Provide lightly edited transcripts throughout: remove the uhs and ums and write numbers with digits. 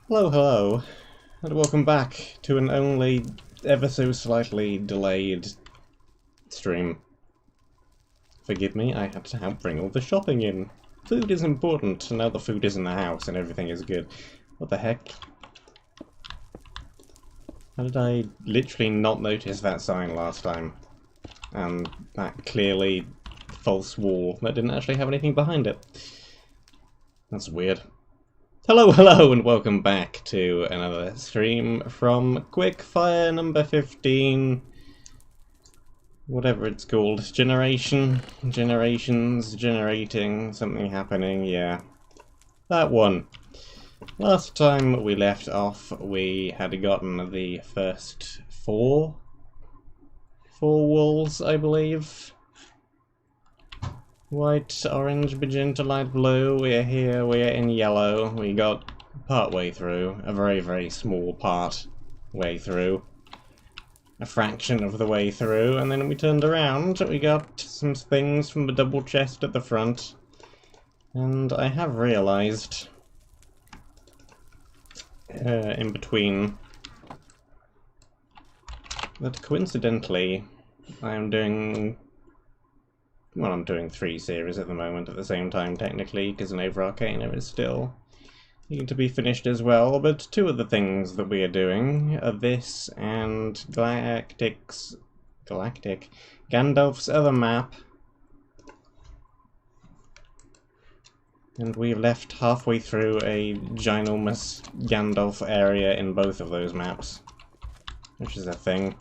Hello, hello, and welcome back to an only ever so slightly delayed stream. Forgive me, I had to help bring all the shopping in. Food is important, and now the food is in the house and everything is good. What the heck? How did I literally not notice that sign last time? And that clearly false wall that didn't actually have anything behind it. That's weird. Hello, hello, and welcome back to another stream from Quickfire number 15. Whatever it's called. Generations, generating, something happening, yeah. That one. Last time we left off, we had gotten the first four walls, I believe. White, orange, magenta, light blue, we're here, we're in yellow. We got part way through, a very, very small part way through. A fraction of the way through, and then we turned around, we got some things from the double chest at the front. And I have realised, in between, that coincidentally, I'm doing 3 series at the moment at the same time, technically, because Nova Arcana is still needing to be finished as well, but 2 of the things that we are doing are this and Gandalf's other map. And we've left halfway through a ginormous Gandalf area in both of those maps, which is a thing.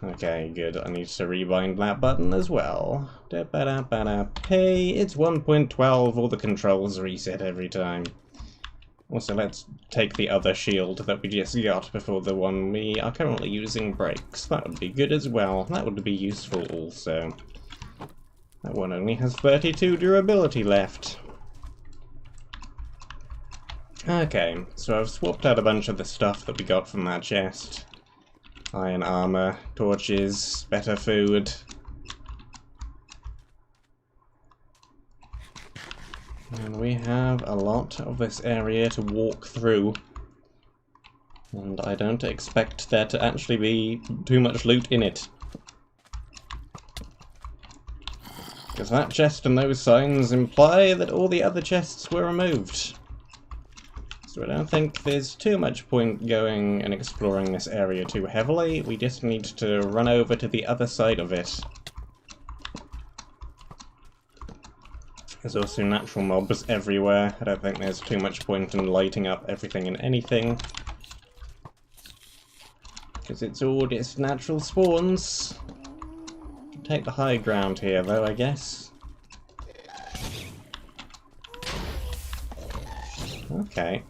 Okay, good. I need to rebind that button as well. Hey, it's 1.12. All the controls reset every time. Also, let's take the other shield that we just got before the one we are currently using breaks. That would be good as well. That would be useful also. That one only has 32 durability left. Okay, so I've swapped out a bunch of the stuff that we got from that chest. Iron armor, torches, better food. And we have a lot of this area to walk through. And I don't expect there to actually be too much loot in it. Because that chest and those signs imply that all the other chests were removed. So I don't think there's too much point going and exploring this area too heavily. We just need to run over to the other side of it. There's also natural mobs everywhere. I don't think there's too much point in lighting up everything and anything. Because it's all just natural spawns. Take the high ground here though, I guess. Okay.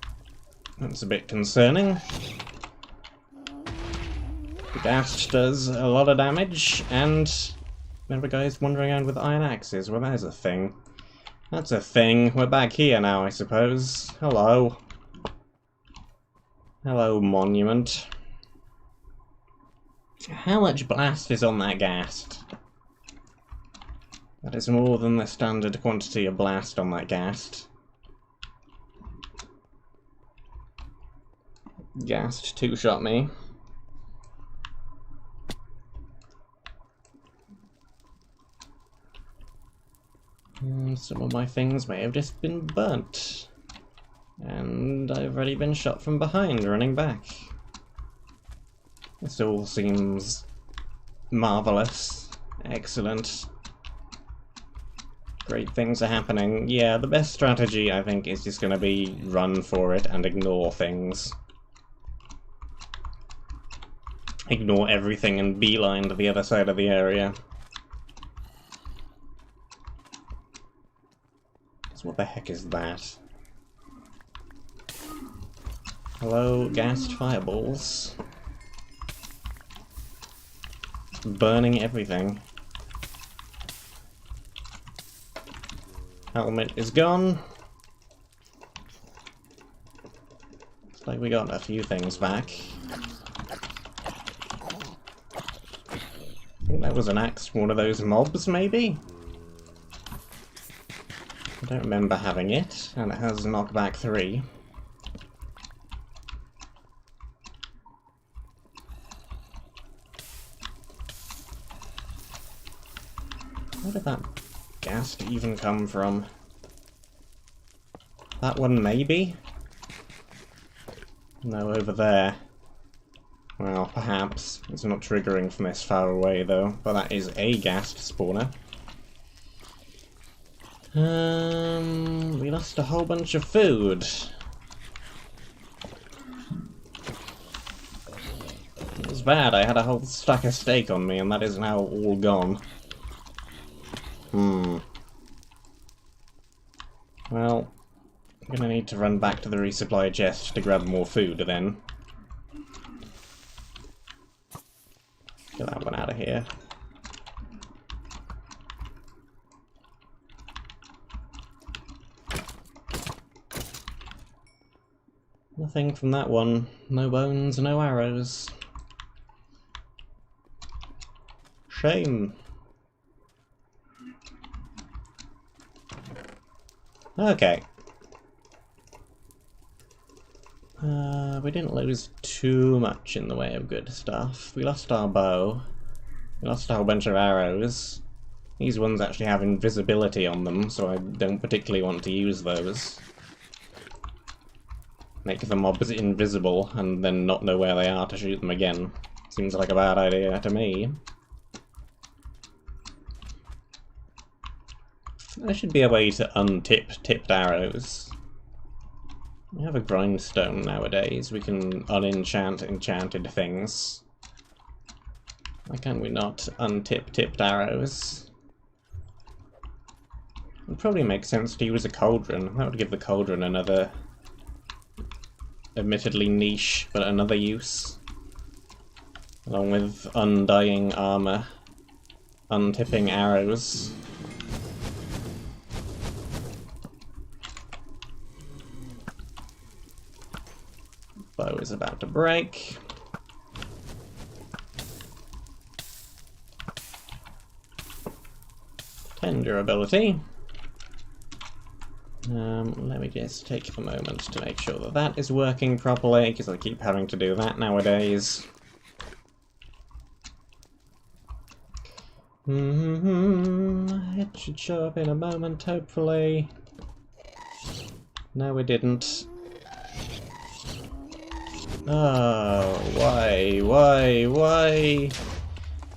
That's a bit concerning. The ghast does a lot of damage, and there were guys wandering around with iron axes. Well, there's a thing. That's a thing. We're back here now, I suppose. Hello. Hello, monument. How much blast is on that ghast? That is more than the standard quantity of blast on that ghast. Ghast two-shot me. And some of my things may have just been burnt. And I've already been shot from behind, running back. This all seems marvellous. Excellent. Great things are happening. Yeah, the best strategy, I think, is just gonna be run for it and ignore things. Ignore everything and beeline to the other side of the area. So what the heck is that? Hello, gassed fireballs. Burning everything. Helmet is gone. Looks like we got a few things back. I think that was an axe from one of those mobs, maybe? I don't remember having it, and it has knockback 3. Where did that ghast even come from? That one, maybe? No, over there. Well, perhaps. It's not triggering from this far away, though. But that is a ghast spawner. We lost a whole bunch of food. It was bad. I had a whole stack of steak on me, and that is now all gone. Well, I'm gonna need to run back to the resupply chest to grab more food, then. Get that one out of here. Nothing from that one. No bones, no arrows. Shame. Okay. We didn't lose too much in the way of good stuff. We lost our bow. We lost a whole bunch of arrows. These ones actually have invisibility on them, so I don't particularly want to use those. Make the mobs invisible, and then not know where they are to shoot them again. Seems like a bad idea to me. There should be a way to untip tipped arrows. We have a grindstone nowadays. We can unenchant enchanted things. Why can't we not untip tipped arrows? It would probably make sense to use a cauldron. That would give the cauldron another, admittedly niche, but another use. Along with undying armor, untipping arrows. Bow is about to break. Durability. Let me just take a moment to make sure that that is working properly, because I keep having to do that nowadays. It should show up in a moment, hopefully. No, it didn't. Oh, why?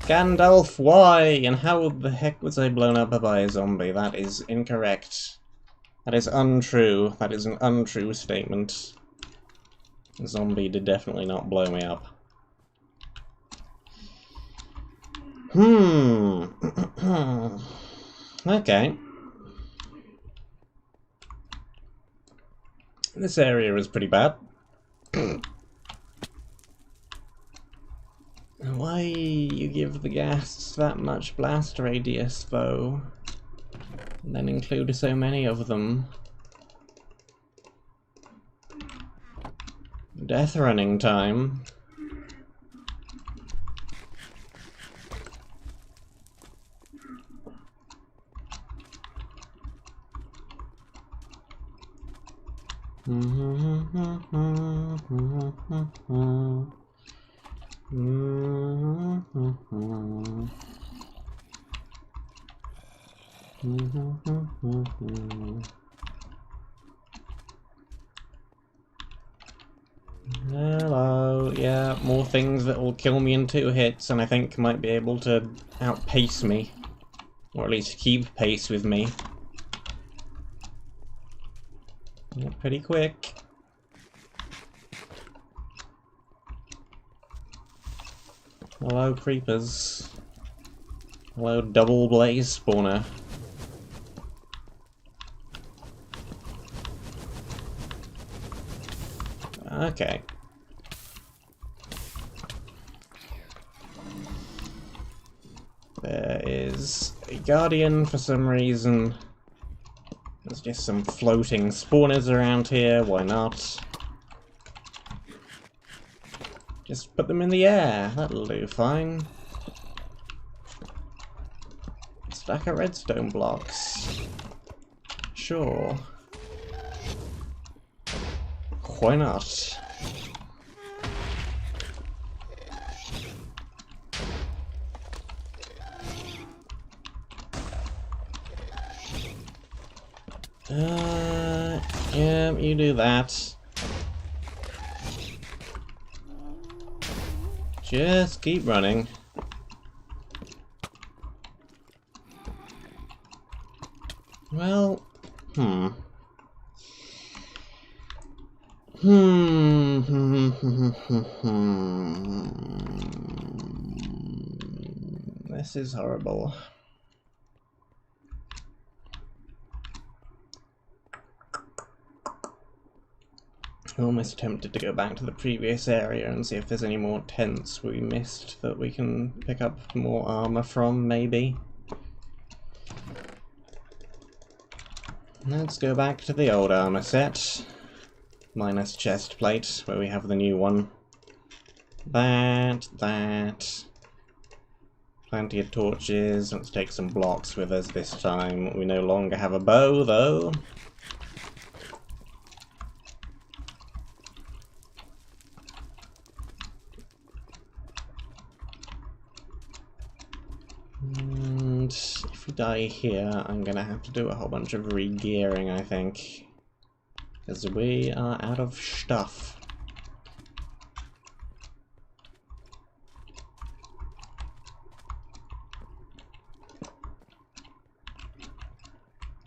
Gandalf, why? And how the heck was I blown up by a zombie? That is incorrect. That is untrue. That is an untrue statement. The zombie did definitely not blow me up. Okay. This area is pretty bad. Why you give the ghasts that much blast radius, though? And then include so many of them? Death running time. Hello, yeah, more things that will kill me in 2 hits and I think might be able to outpace me. Or at least keep pace with me. Yeah, pretty quick. Hello, creepers. Hello, double blaze spawner. Okay. There is a guardian for some reason. There's just some floating spawners around here, why not? Just put them in the air, that'll do fine. Stack of redstone blocks. Sure. Why not? Yeah, you do that. Just keep running. Well, This is horrible. I'm almost tempted to go back to the previous area and see if there's any more tents we missed that we can pick up more armor from, maybe. Let's go back to the old armor set. Minus chest plate, where we have the new one. That. Plenty of torches. Let's take some blocks with us this time. We no longer have a bow, though. And if we die here, I'm gonna have to do a whole bunch of re-gearing, I think. Because we are out of stuff.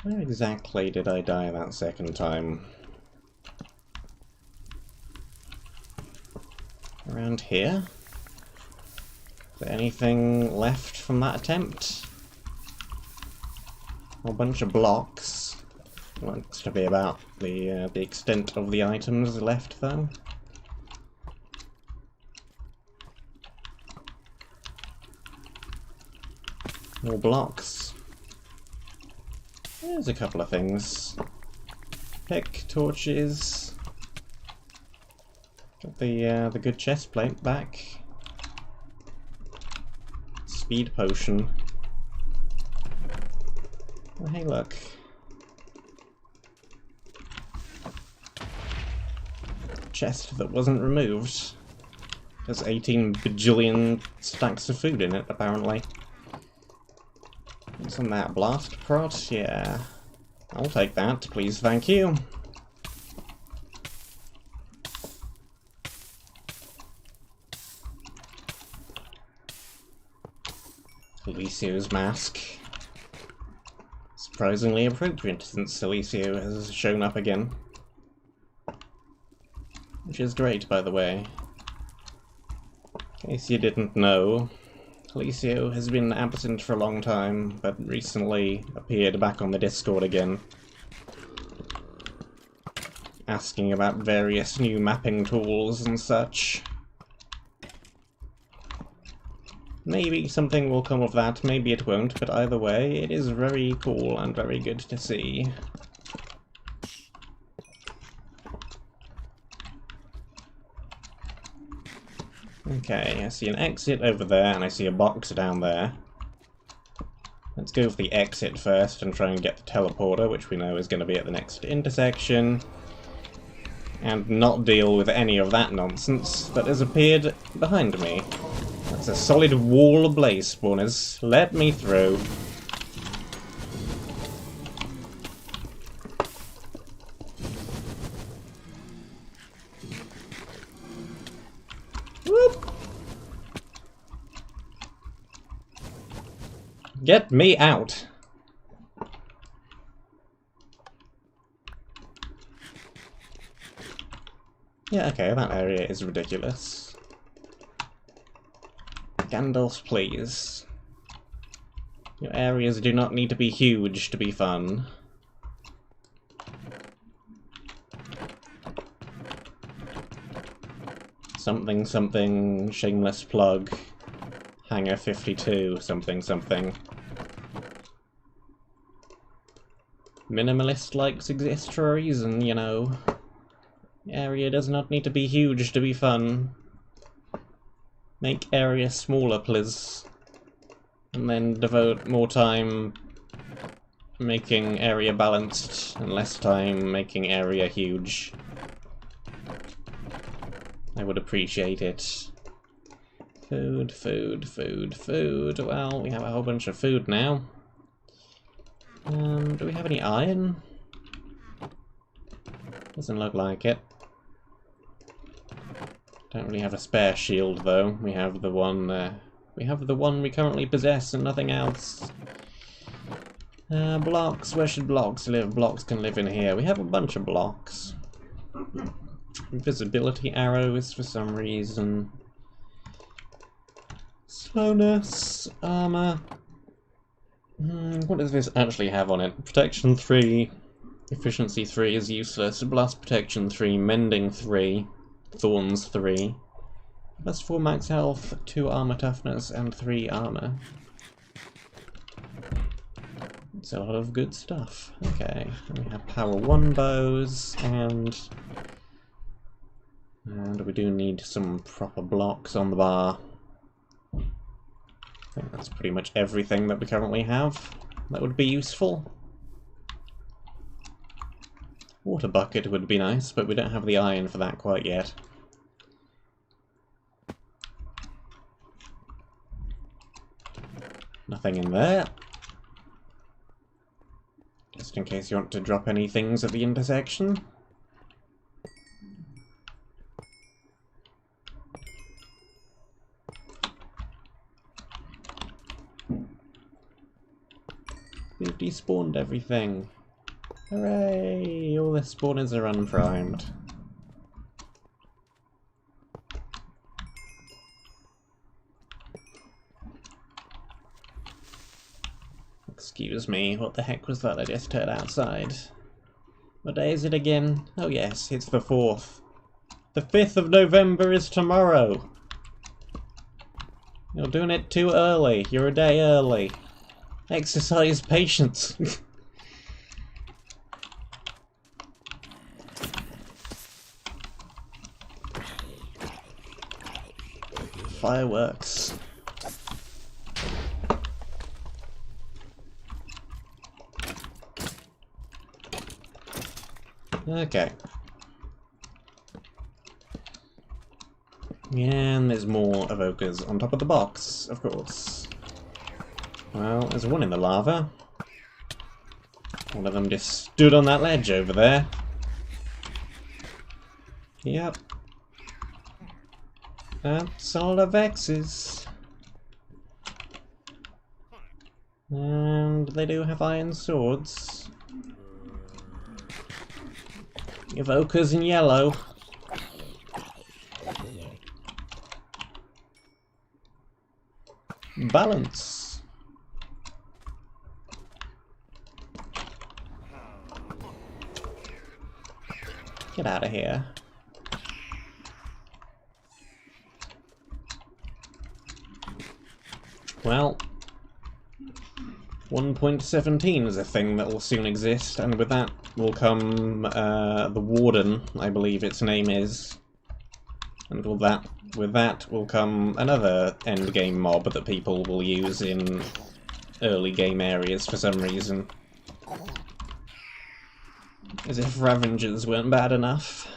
Where exactly did I die that second time? Around here? Is there anything left from that attempt? A whole bunch of blocks. Looks to be about the extent of the items left, though. More blocks. There's a couple of things. Pick, torches. Got the good chest plate back. Speed potion. Oh, hey, look. Chest that wasn't removed. There's 18 bajillion stacks of food in it, apparently. What's on that? Blast prod? Yeah. I'll take that, please, thank you. Alessio's mask. Surprisingly appropriate since Alessio has shown up again. Which is great, by the way. In case you didn't know, Alessio has been absent for a long time, but recently appeared back on the Discord again. Asking about various new mapping tools and such. Maybe something will come of that, maybe it won't, but either way, it is very cool and very good to see. Okay, I see an exit over there, and I see a box down there. Let's go for the exit first and try and get the teleporter, which we know is going to be at the next intersection. And not deal with any of that nonsense that has appeared behind me. That's a solid wall of blaze spawners. Let me through. Whoop! Get me out! Yeah, okay, that area is ridiculous. Gandalf, please. Your areas do not need to be huge to be fun. Something something, shameless plug, Hangar 52, something something. Minimalist likes exist for a reason, you know. The area does not need to be huge to be fun. Make area smaller, please. And then devote more time making area balanced and less time making area huge. I would appreciate it. Food, food, food, food. Well, we have a whole bunch of food now. Do we have any iron? Doesn't look like it. Don't really have a spare shield though. We have the one we currently possess and nothing else. Blocks, where should blocks live? Blocks can live in here. We have a bunch of blocks. Invisibility arrows for some reason. Slowness, armor. What does this actually have on it? Protection 3, efficiency 3 is useless. Blast protection 3, mending 3. Thorns 3, plus 4 max health, 2 armor toughness, and 3 armor. It's a lot of good stuff. Okay, we have power 1 bows, and we do need some proper blocks on the bar. I think that's pretty much everything that we currently have that would be useful. Water bucket would be nice, but we don't have the iron for that quite yet. Nothing in there. Just in case you want to drop any things at the intersection. We've despawned everything. Hooray! All the spawners are unprimed. Excuse me, what the heck was that I just heard outside? What day is it again? Oh yes, it's the 4th. The 5th of November is tomorrow! You're doing it too early. You're a day early. Exercise patience. Fireworks. Okay. And there's more evokers on top of the box, of course. Well, there's one in the lava. One of them just stood on that ledge over there. Yep. That's all of X's. And they do have iron swords. Evokers in yellow. Balance. Get out of here. Well, 1.17 is a thing that will soon exist, and with that will come the Warden, I believe its name is. And with that will come another endgame mob that people will use in early game areas for some reason. As if Ravengers weren't bad enough.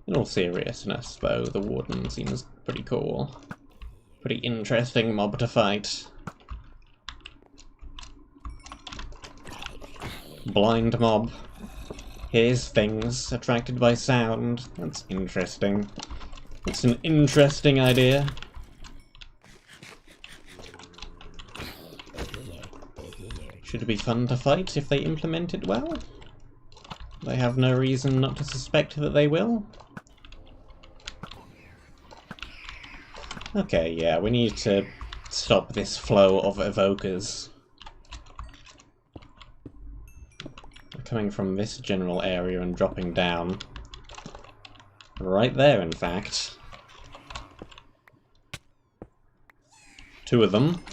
In all seriousness, though, the Warden seems pretty cool. Pretty interesting mob to fight. Blind mob. Hears things, attracted by sound. That's interesting. It's an interesting idea. Should be fun to fight if they implement it well. They have no reason not to suspect that they will. Okay, yeah, we need to stop this flow of evokers. They're coming from this general area and dropping down. Right there, in fact. 2 of them.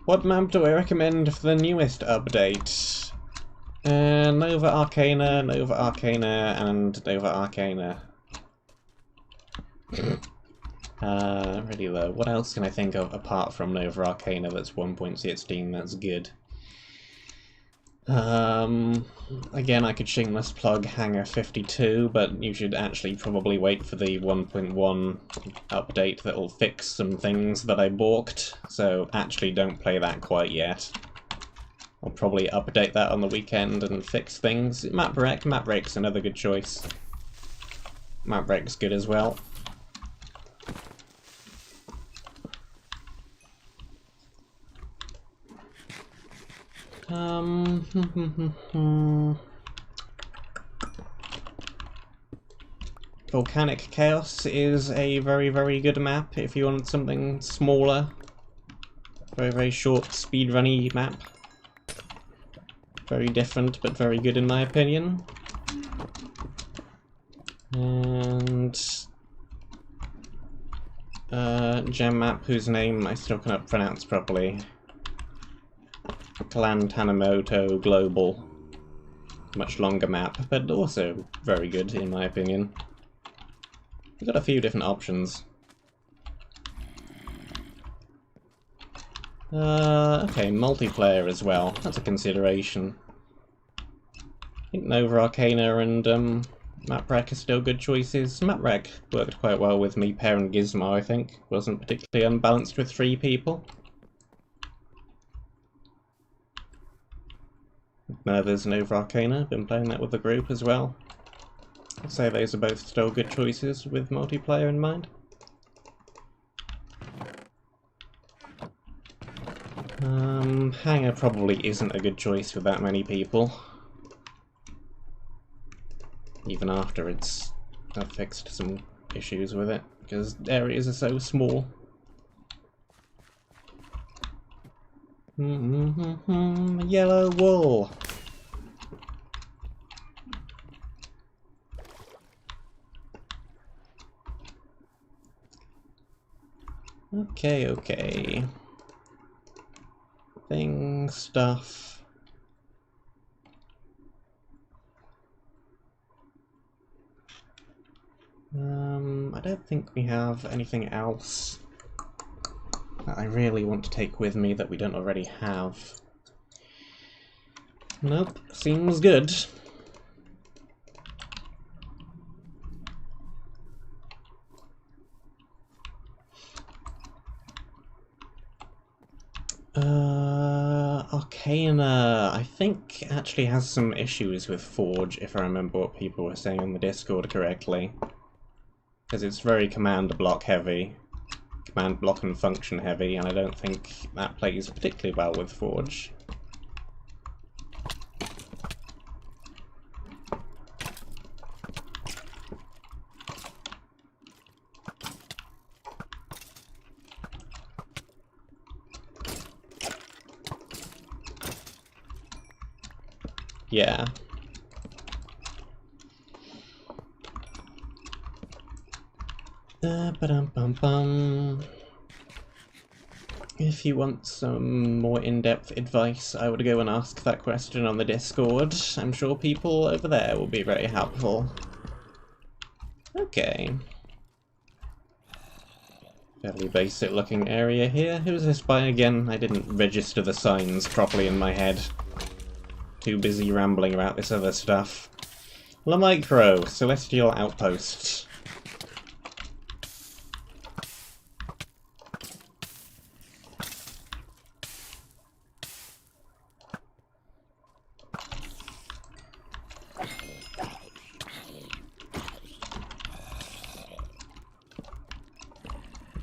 What map do I recommend for the newest update? Nova Arcana, Nova Arcana, and Nova Arcana. Really though, what else can I think of apart from Nova Arcana that's 1.16 that's good? Again, I could shameless plug Hangar 52, but you should actually probably wait for the 1.1 update that will fix some things that I balked, so actually don't play that quite yet. I'll probably update that on the weekend and fix things. Mapwreck's another good choice. Mapwreck's good as well. Volcanic Chaos is a very, very good map if you want something smaller. Very, very short speedrunny map. Very different, but very good in my opinion. And gem map whose name I still cannot pronounce properly. Clan Tanamoto Global. Much longer map, but also very good in my opinion. We've got a few different options. Okay, multiplayer as well. That's a consideration. I think Nova Arcana and Mapwreck are still good choices. Mapwreck worked quite well with me, Pair and Gizmo, I think. Wasn't particularly unbalanced with 3 people. There's Nova Arcana, been playing that with the group as well. I'd say those are both still good choices with multiplayer in mind. Hangar probably isn't a good choice with that many people. Even after I've fixed some issues with it, because areas are so small. Yellow wool! Okay. Stuff. I don't think we have anything else that I really want to take with me that we don't already have. Nope, seems good. Arcana, I think, actually has some issues with Forge, if I remember what people were saying on the Discord correctly. Because it's very command block heavy. Command block and function heavy, and I don't think that plays particularly well with Forge. Yeah. If you want some more in-depth advice, I would go and ask that question on the Discord. I'm sure people over there will be very helpful. Okay. Fairly basic looking area here. Who's this by again? I didn't register the signs properly in my head. Too busy rambling about this other stuff. La Micro, Celestial Outpost.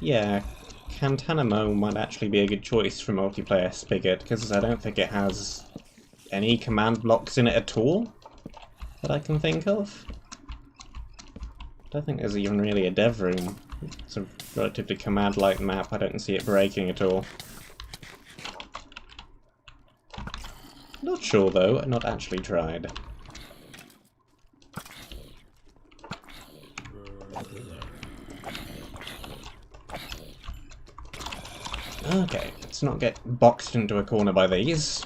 Yeah, Cantanamo might actually be a good choice for multiplayer Spigot, because I don't think it has any command blocks in it at all that I can think of. I don't think there's even really a dev room. It's a relatively command-light map, I don't see it breaking at all. Not sure though, I've not actually tried. Okay, let's not get boxed into a corner by these.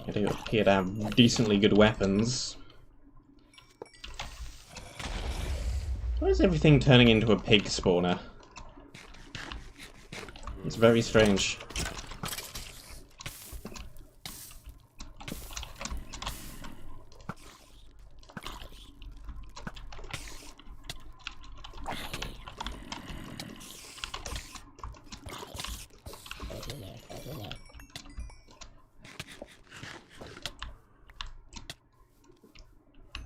They do appear to have decently good weapons. Why is everything turning into a pig spawner? It's very strange.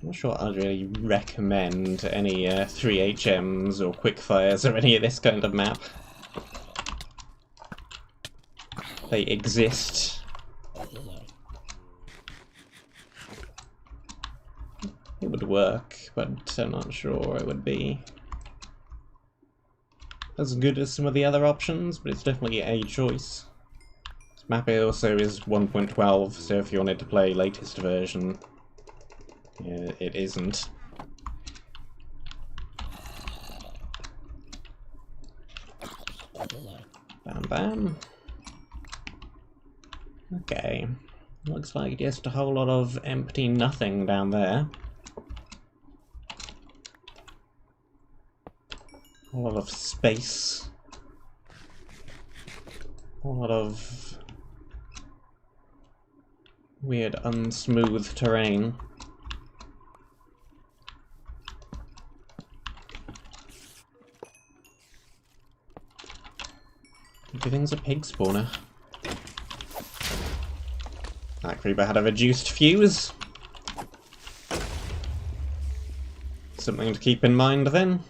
I'm not sure I'd really recommend any 3HMs or Quickfires or any of this kind of map. They exist. It would work, but I'm not sure it would be as good as some of the other options, but it's definitely a choice. This map also is 1.12, so if you wanted to play latest version, yeah, it isn't. Bam bam. Okay. Looks like just a whole lot of empty nothing down there. A lot of space. A lot of weird unsmooth terrain. Everything's a pig spawner. That creeper had a reduced fuse. Something to keep in mind then.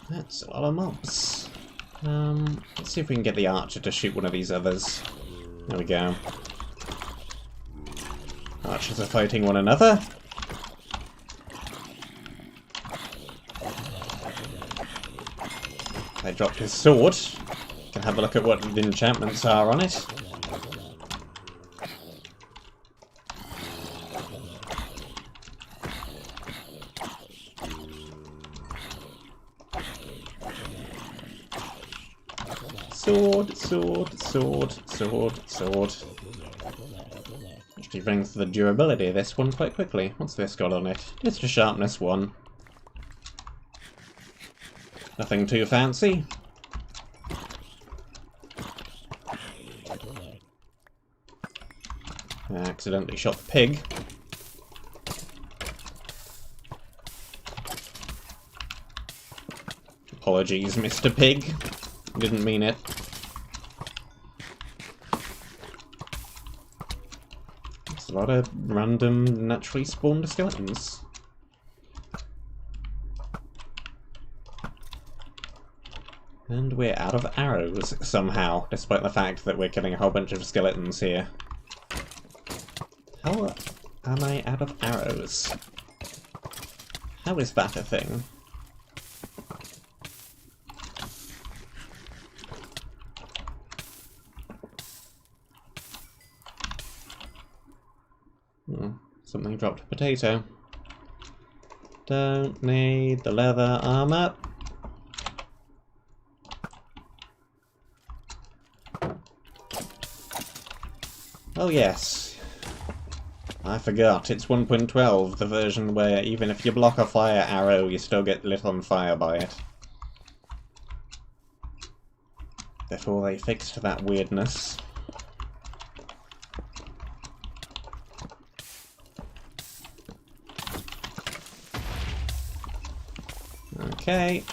That's a lot of mobs. Let's see if we can get the archer to shoot one of these others. There we go. Archers are fighting one another. I dropped his sword. You can have a look at what the enchantments are on it. Sword, sword, sword, sword, sword. Actually brings the durability of this one quite quickly. What's this got on it? It's a sharpness 1. Nothing too fancy. I accidentally shot the pig. Apologies, Mr. Pig. Didn't mean it. There's a lot of random naturally spawned skeletons. And we're out of arrows somehow, despite the fact that we're killing a whole bunch of skeletons here. How am I out of arrows? How is that a thing? Something dropped a potato. Don't need the leather armor. Oh yes. I forgot, it's 1.12, the version where even if you block a fire arrow, you still get lit on fire by it. Therefore they fixed that weirdness. Okay.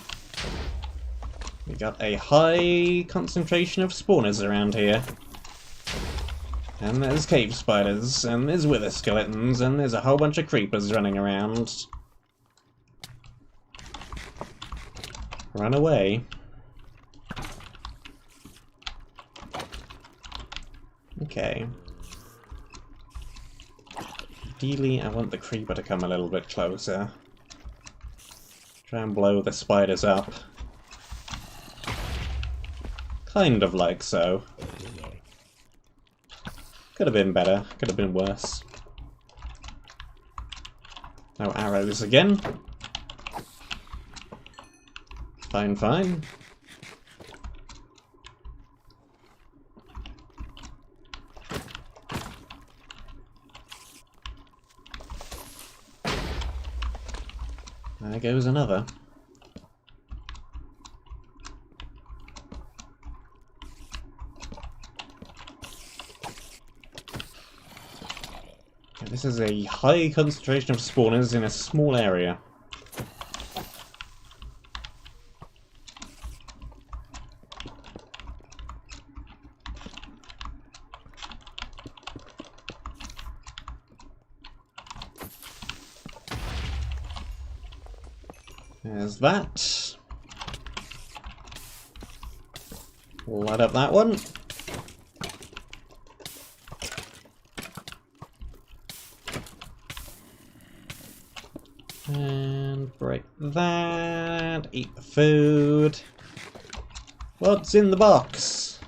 We got a high concentration of spawners around here. And there's cave spiders, and there's wither skeletons, and there's a whole bunch of creepers running around. Run away. Okay. Ideally, I want the creeper to come a little bit closer. Try and blow the spiders up. Kind of like so. Could have been better, could have been worse. No arrows again. Fine, fine. There goes another. This is a high concentration of spawners in a small area. There's that. Light up that one. And break that. Eat the food. What's in the box?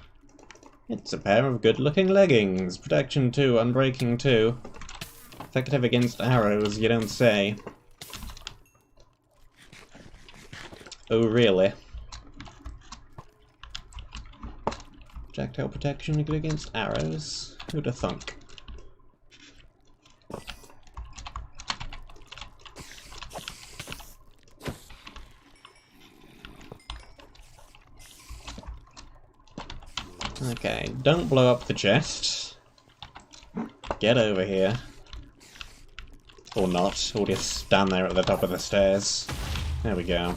It's a pair of good-looking leggings. Protection 2, Unbreaking 2. Effective against arrows, you don't say. Oh, really? Projectile protection good against arrows? Who'd have thunk? Okay, don't blow up the chest. Get over here. Or not, or just stand there at the top of the stairs. There we go.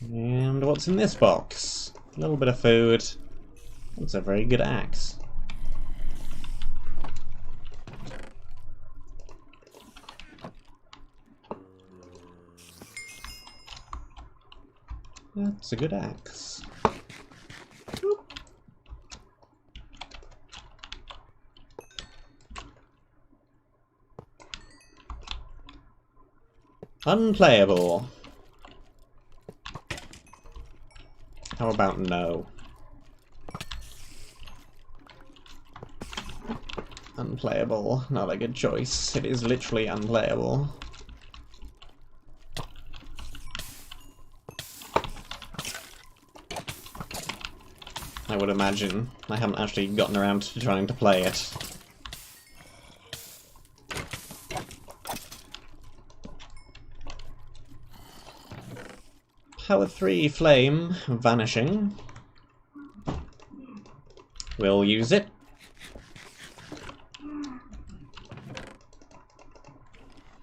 And what's in this box? A little bit of food. It's a very good axe. That's a good axe. Oop. Unplayable. How about no? Unplayable. Not a good choice. It is literally unplayable. I would imagine. I haven't actually gotten around to trying to play it. Power 3 flame vanishing. We'll use it.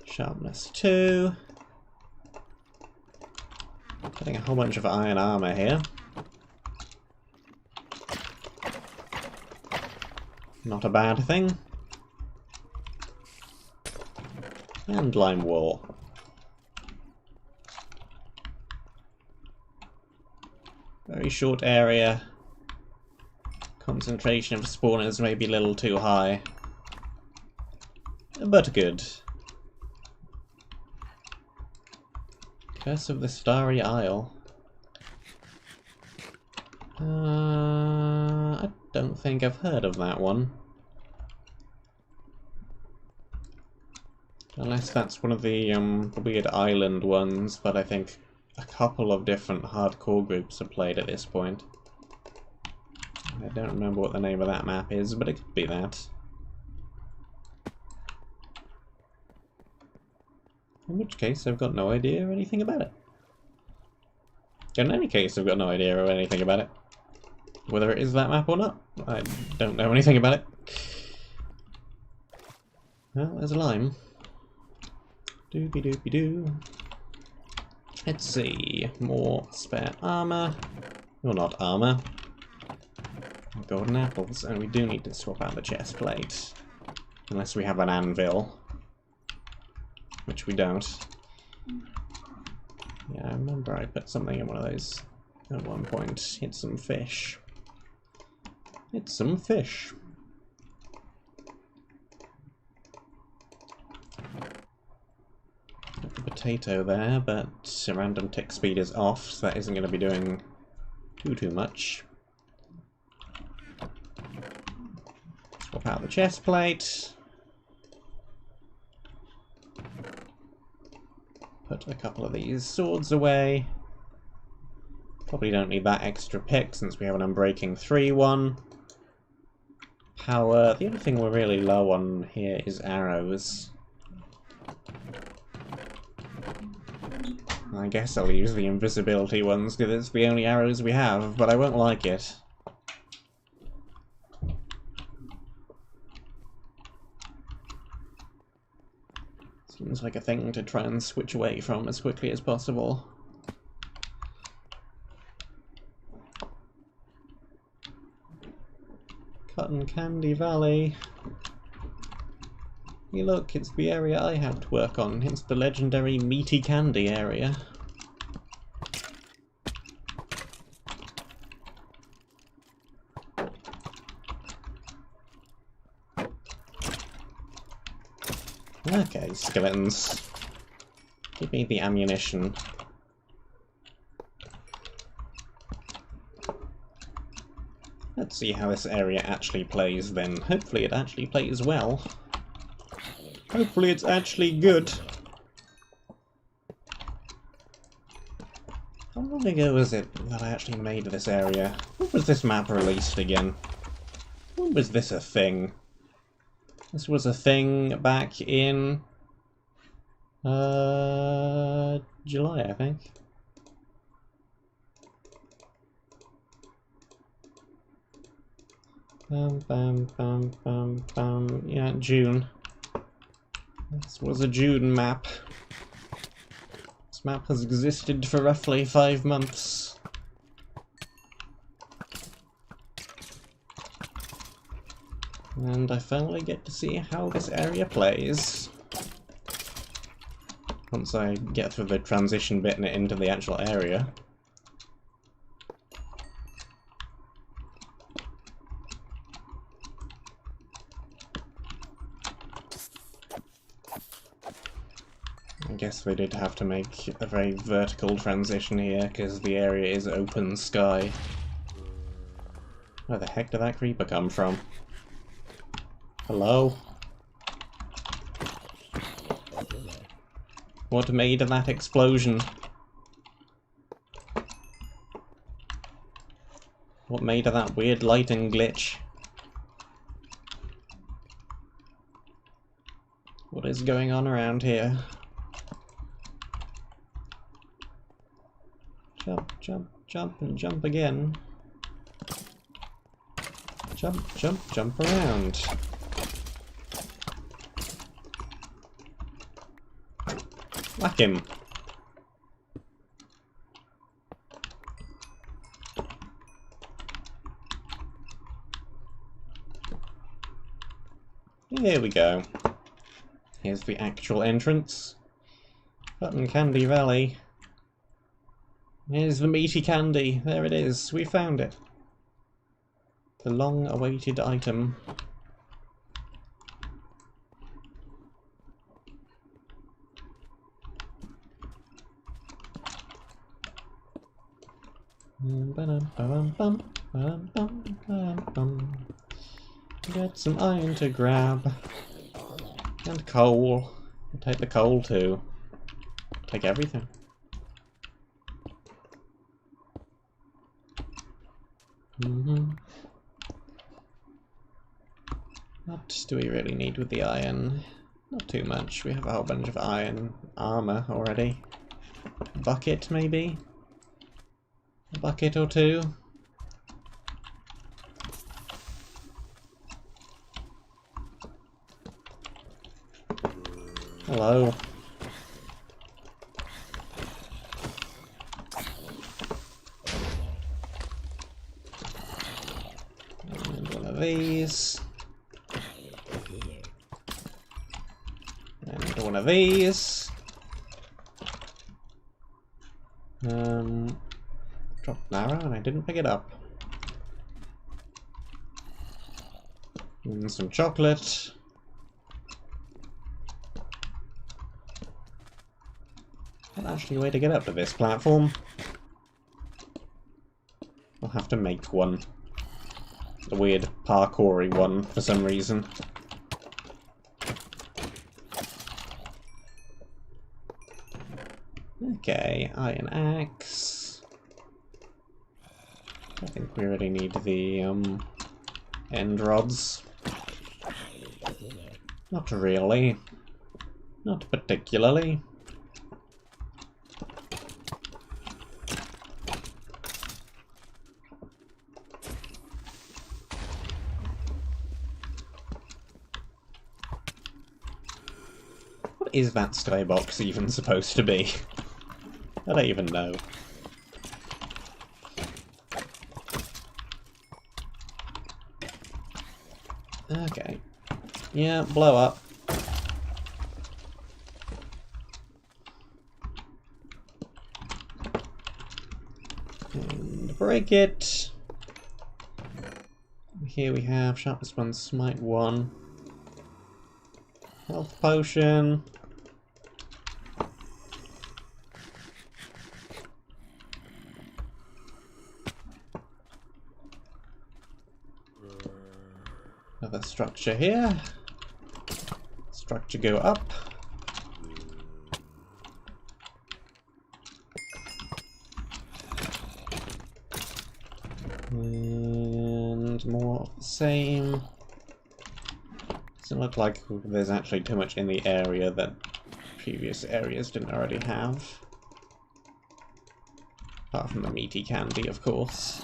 Sharpness 2. Getting a whole bunch of iron armor here. Not a bad thing. And lime wool. Very short area. Concentration of spawners may be a little too high. But good. Curse of the Starry Isle. I don't think I've heard of that one. Unless that's one of the weird island ones, but I think a couple of different hardcore groups have played at this point. I don't remember what the name of that map is, but it could be that. In which case, I've got no idea or anything about it. In any case, I've got no idea or anything about it. Whether it is that map or not, I don't know anything about it. Well, there's a lime. Doopy doopy doo. Let's see. More spare armor. Well, not armor. Golden apples. And we do need to swap out the chest plate. Unless we have an anvil. Which we don't. Yeah, I remember I put something in one of those at one point. Hit some fish. Hit some fish. Got the potato there, but random tick speed is off, so that isn't going to be doing too much. Swap out the chest plate. Put a couple of these swords away. Probably don't need that extra pick since we have an Unbreaking 3 one. Power. The only thing we're really low on here is arrows. I guess I'll use the invisibility ones because it's the only arrows we have, but I won't like it. Seems like a thing to try and switch away from as quickly as possible. Cotton Candy Valley. Hey look, it's the area I have to work on. It's the legendary Meaty Candy area. Okay, skeletons. Give me the ammunition. Let's see how this area actually plays then. Hopefully it actually plays well. Hopefully it's actually good. How long ago was it that I actually made this area? When was this map released again? When was this a thing? This was a thing back in July, I think. Yeah, June. This was a June map. This map has existed for roughly 5 months. And I finally get to see how this area plays. Once I get through the transition bit and into the actual area. I guess they did have to make a very vertical transition here, because the area is open sky. Where the heck did that creeper come from? Hello? What made that explosion? What made that weird lighting glitch? What is going on around here? Jump, jump, jump, and jump again. Jump, jump, jump around. Whack him. Here we go. Here's the actual entrance. Cotton Candy Valley. Here's the meaty candy. There it is. We found it. The long-awaited item. Get some iron to grab. And coal. I'll take the coal too. Take everything. What do we really need with the iron? Not too much. We have a whole bunch of iron armor already. A bucket, maybe? A bucket or two? Hello. And one of these. And one of these. Dropped an arrow and I didn't pick it up. And some chocolate. Not actually a way to get up to this platform. I'll have to make one. A weird parkour-y one for some reason. Okay, iron axe. I think we already need the end rods. Not really. Not particularly. What is that skybox even supposed to be? I don't even know. Okay. Yeah, blow up. And break it. Here we have Sharpness 1, Smite 1. Health Potion. Another structure here. Structure go up. And more of the same. Doesn't look like there's actually too much in the area that previous areas didn't already have. Apart from the meaty candy, of course.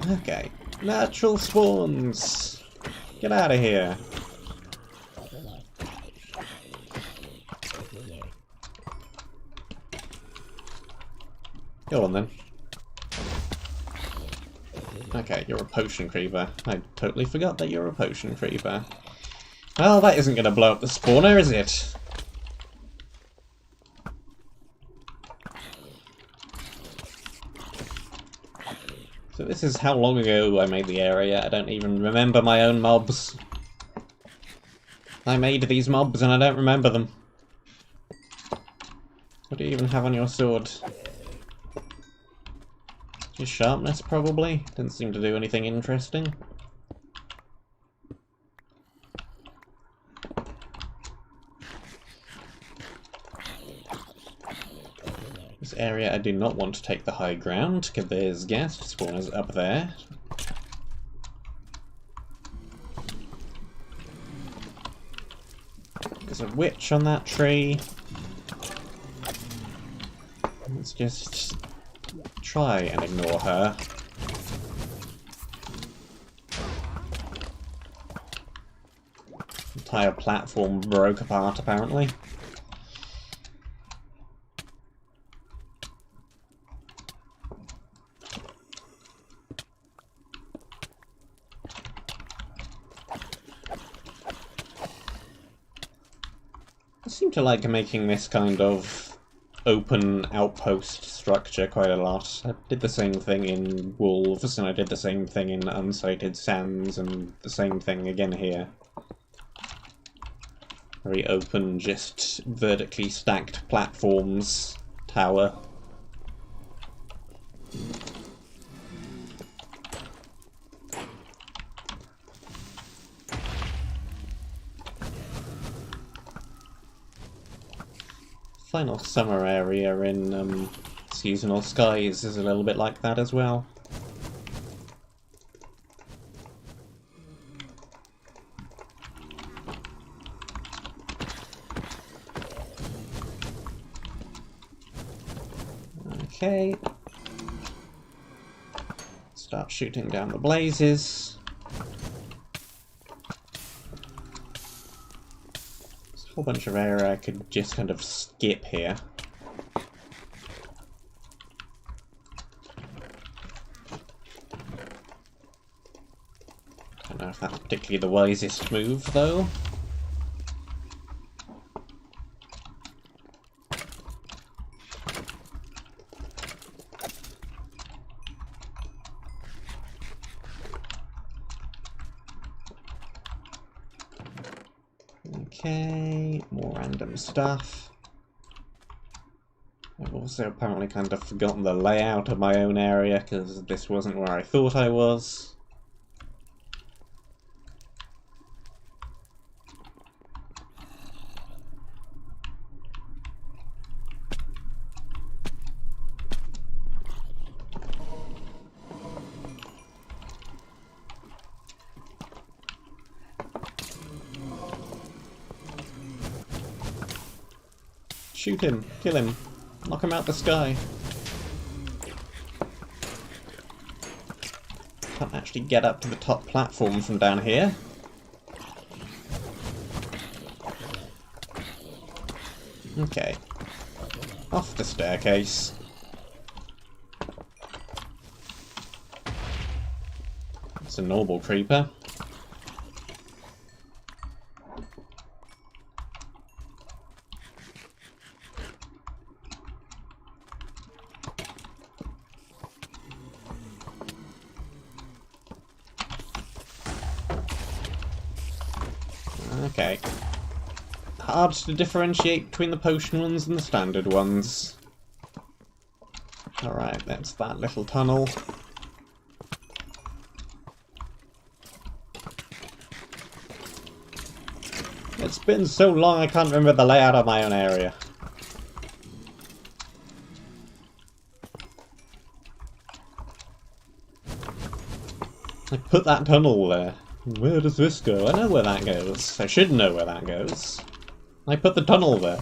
Okay. Natural spawns! Get out of here! Go on then. Okay, you're a potion creeper. I totally forgot that you're a potion creeper. Well, that isn't going to blow up the spawner, is it? So this is how long ago I made the area. I don't even remember my own mobs. I made these mobs and I don't remember them. What do you even have on your sword? Just sharpness, probably? Didn't seem to do anything interesting. This area I do not want to take the high ground, because there's ghast spawners up there. There's a witch on that tree. Let's just try and ignore her. Entire platform broke apart, apparently. I seem to like making this kind of open outpost structure quite a lot. I did the same thing in Wolves, and I did the same thing in Unsighted Sands, and the same thing again here. Very open, just vertically stacked platforms, tower. Final summer area in Seasonal Skies is a little bit like that as well. Okay. Start shooting down the blazes. Whole bunch of area I could just kind of skip here. Don't know if that's particularly the wisest move, though. Okay, more random stuff. I've also apparently kind of forgotten the layout of my own area, because this wasn't where I thought I was. Shoot him! Kill him! Knock him out the sky. Can't actually get up to the top platform from down here. Okay. Off the staircase. It's a normal creeper. Okay. Hard to differentiate between the potion ones and the standard ones. Alright, that's that little tunnel. It's been so long I can't remember the layout of my own area. I put that tunnel there. Where does this go? I know where that goes. I should know where that goes. I put the tunnel there.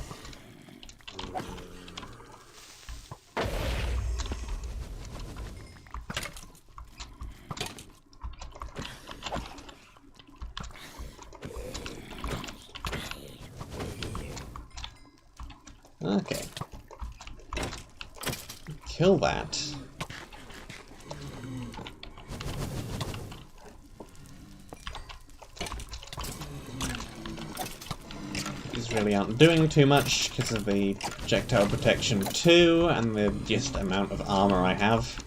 Okay. Kill that. These really aren't doing too much because of the projectile protection 2 and the just amount of armor I have.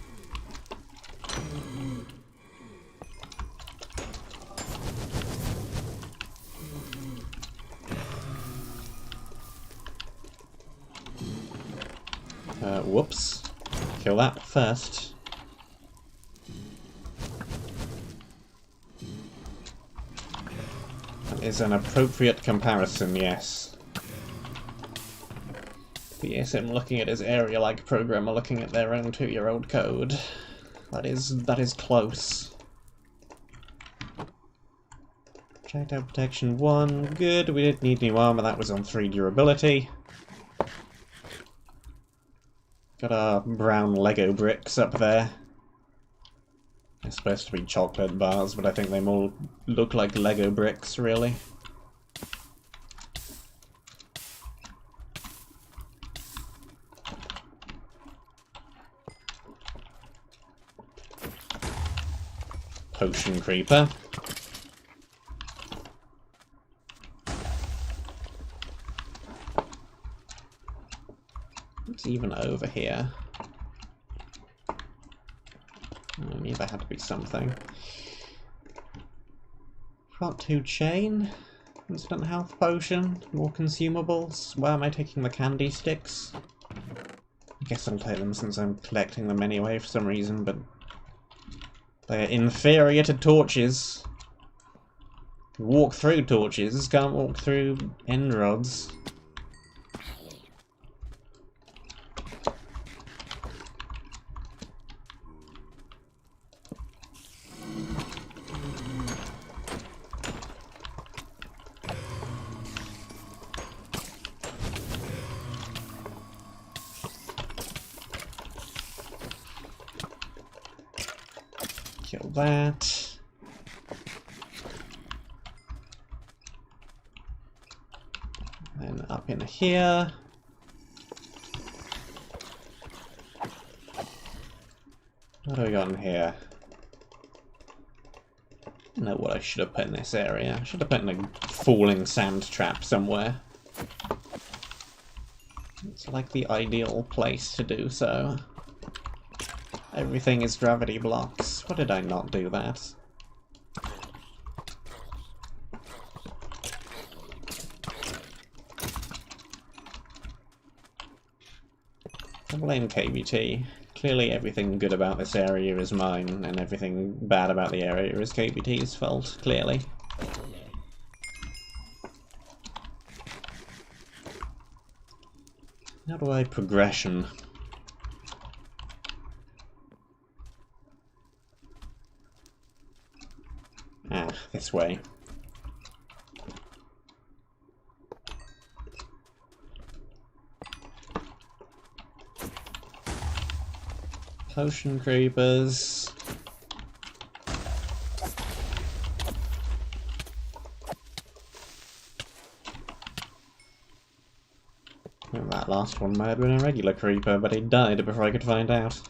Whoops. Kill that first. That is an appropriate comparison, yes. But yes, I'm looking at his area like a programmer looking at their own 2-year-old code. That is close. Projectile protection 1, good. We didn't need new armor, that was on 3 durability. Got our brown Lego bricks up there. They're supposed to be chocolate bars, but I think they more look like Lego bricks, really. Potion creeper. It's even over here. I knew there had to be something. Part 2 chain. Instant health potion. More consumables. Why am I taking the candy sticks? I guess I'll take them since I'm collecting them anyway for some reason, but they're inferior to torches. Walk through torches, can't walk through end rods. Kill that. Then up in here. What do we got in here? I don't know what I should have put in this area. I should have put in a falling sand trap somewhere. It's like the ideal place to do so. Everything is gravity blocks. Why did I not do that? I blame KBT. Clearly everything good about this area is mine, and everything bad about the area is KBT's fault, clearly. How do I progression? Ah, this way. Potion creepers. Well, that last one might have been a regular creeper, but he died before I could find out.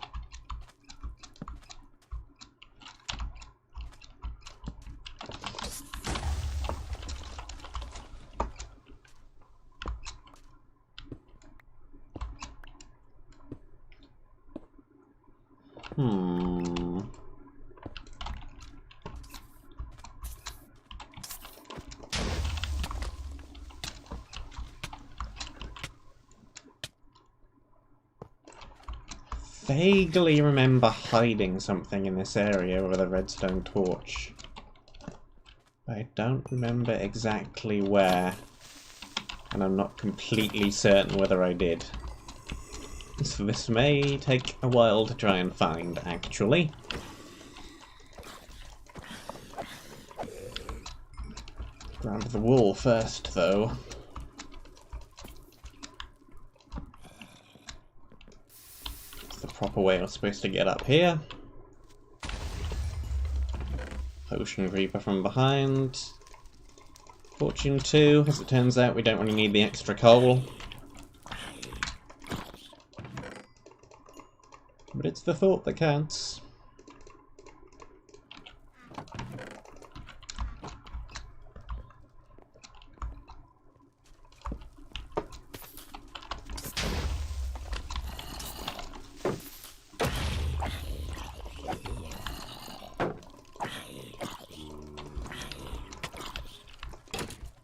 Vaguely remember hiding something in this area with a redstone torch. I don't remember exactly where, and I'm not completely certain whether I did. So this may take a while to try and find, actually. Grab the wool first, though. It's the proper way I'm supposed to get up here. Potion creeper from behind. Fortune 2. As it turns out, we don't really need the extra coal. But it's the thought that counts.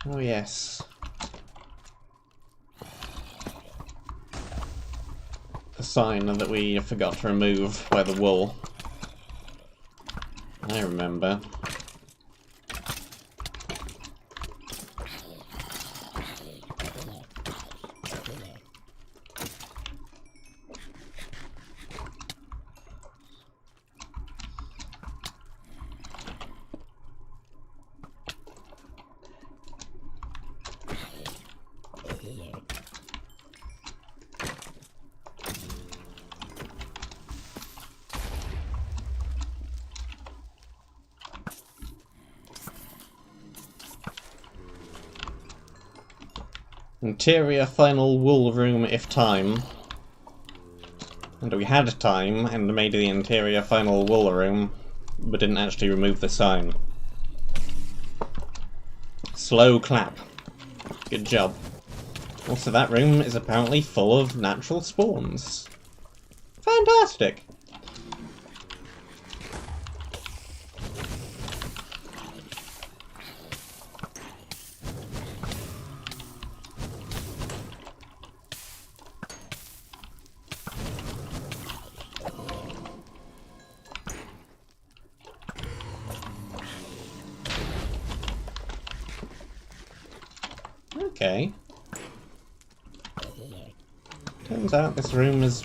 Oh yes. The sign that we forgot to remove by the wool. I remember. Interior final wool room if time. And we had time and made the interior final wool room, but didn't actually remove the sign. Slow clap. Good job. Also, that room is apparently full of natural spawns. Fantastic! Okay. Turns out this room is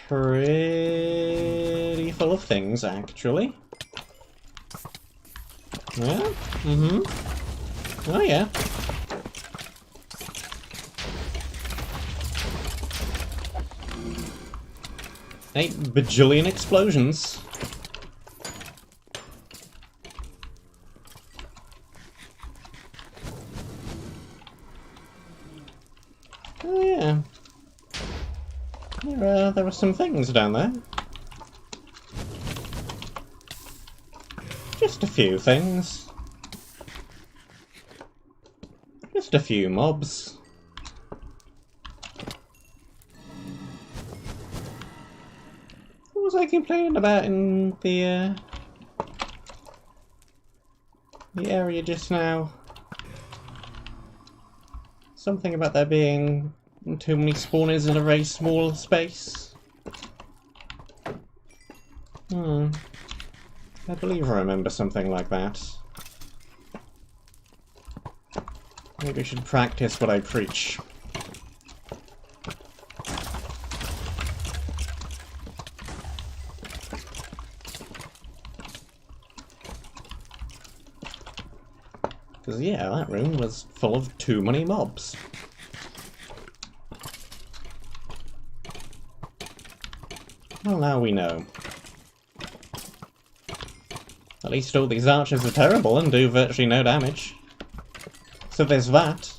pretty full of things, actually. Yeah? Mm-hmm. Oh, yeah. Eight bajillion explosions. Oh, yeah. There were some things down there. Just a few things. Just a few mobs. What was I complaining about in the area just now? Something about there being too many spawners in a very small space. I believe I remember something like that. Maybe I should practice what I preach. Because, yeah, that room was full of too many mobs. Well, now we know. At least all these archers are terrible and do virtually no damage. So there's that.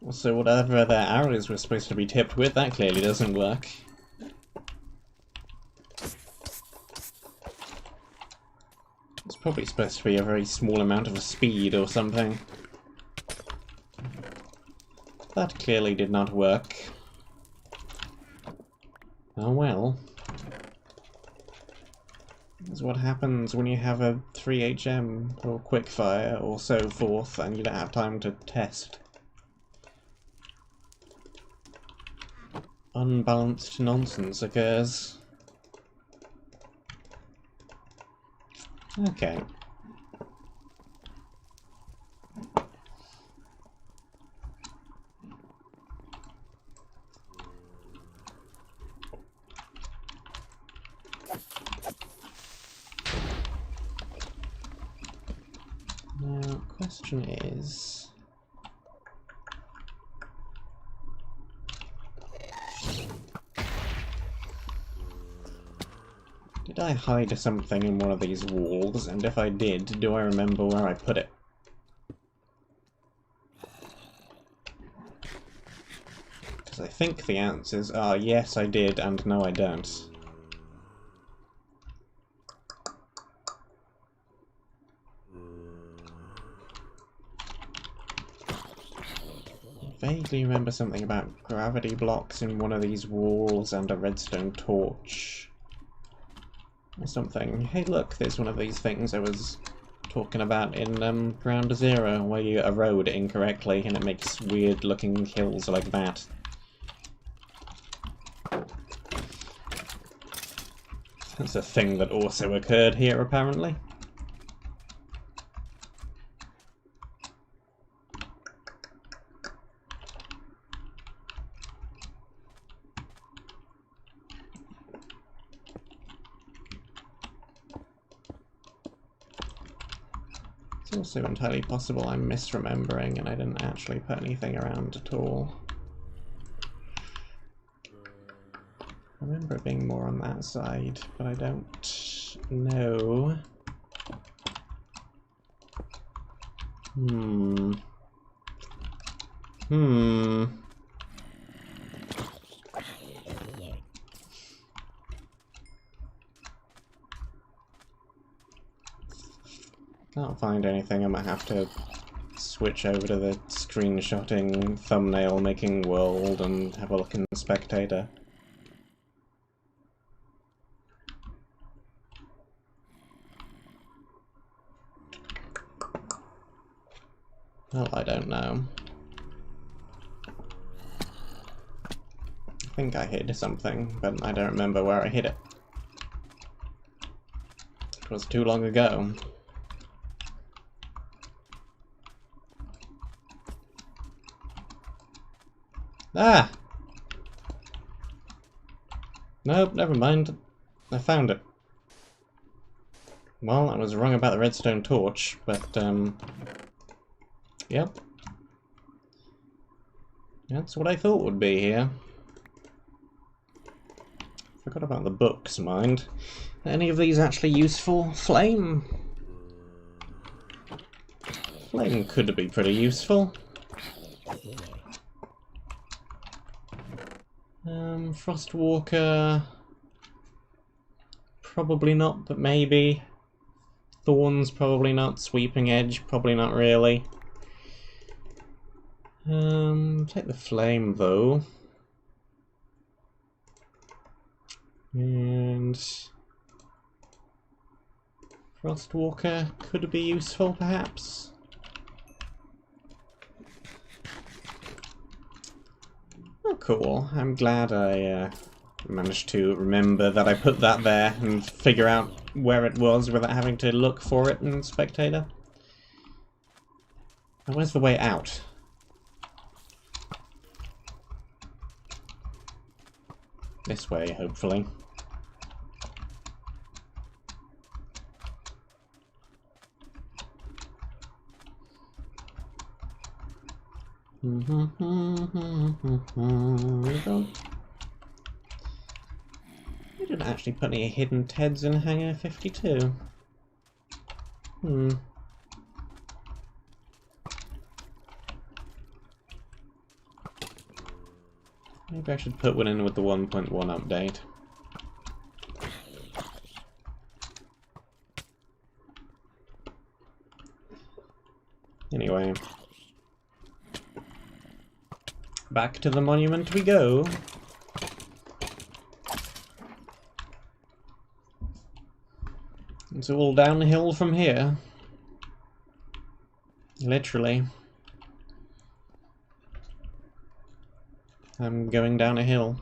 Also, whatever their arrows were supposed to be tipped with, that clearly doesn't work. It's probably supposed to be a very small amount of speed or something. That clearly did not work. Oh well. That's what happens when you have a 3HM or Quickfire or so forth and you don't have time to test. Unbalanced nonsense occurs. Okay. Now, question is... did I hide something in one of these walls? And if I did, do I remember where I put it? Because I think the answers are yes, I did, and no, I don't. I vaguely remember something about gravity blocks in one of these walls and a redstone torch. Or something. Hey look, there's one of these things I was talking about in Ground Zero, where you erode incorrectly and it makes weird looking hills like that. That's a thing that also occurred here, apparently. It's also entirely possible I'm misremembering and I didn't actually put anything around at all. I remember it being more on that side, but I don't know. Can't find anything. I might have to switch over to the screenshotting, thumbnail making world and have a look in the spectator. Well, I don't know. I think I hid something, but I don't remember where I hid it. It was too long ago. Ah! Nope, never mind. I found it. Well, I was wrong about the redstone torch, but, yep. That's what I thought would be here. Forgot about the books, mind. Are any of these actually useful? Flame? Flame could be pretty useful. Frostwalker... probably not, but maybe. Thorns, probably not. Sweeping Edge, probably not really. Take the flame, though. And... Frostwalker could be useful, perhaps. Oh, cool. I'm glad I managed to remember that I put that there and figure out where it was without having to look for it in Spectator. Now, where's the way out? This way, hopefully. We didn't actually put any hidden Teds in Hangar 52. Maybe I should put one in with the 1.1 update. Anyway. Back to the monument we go. It's all downhill from here. Literally. I'm going down a hill.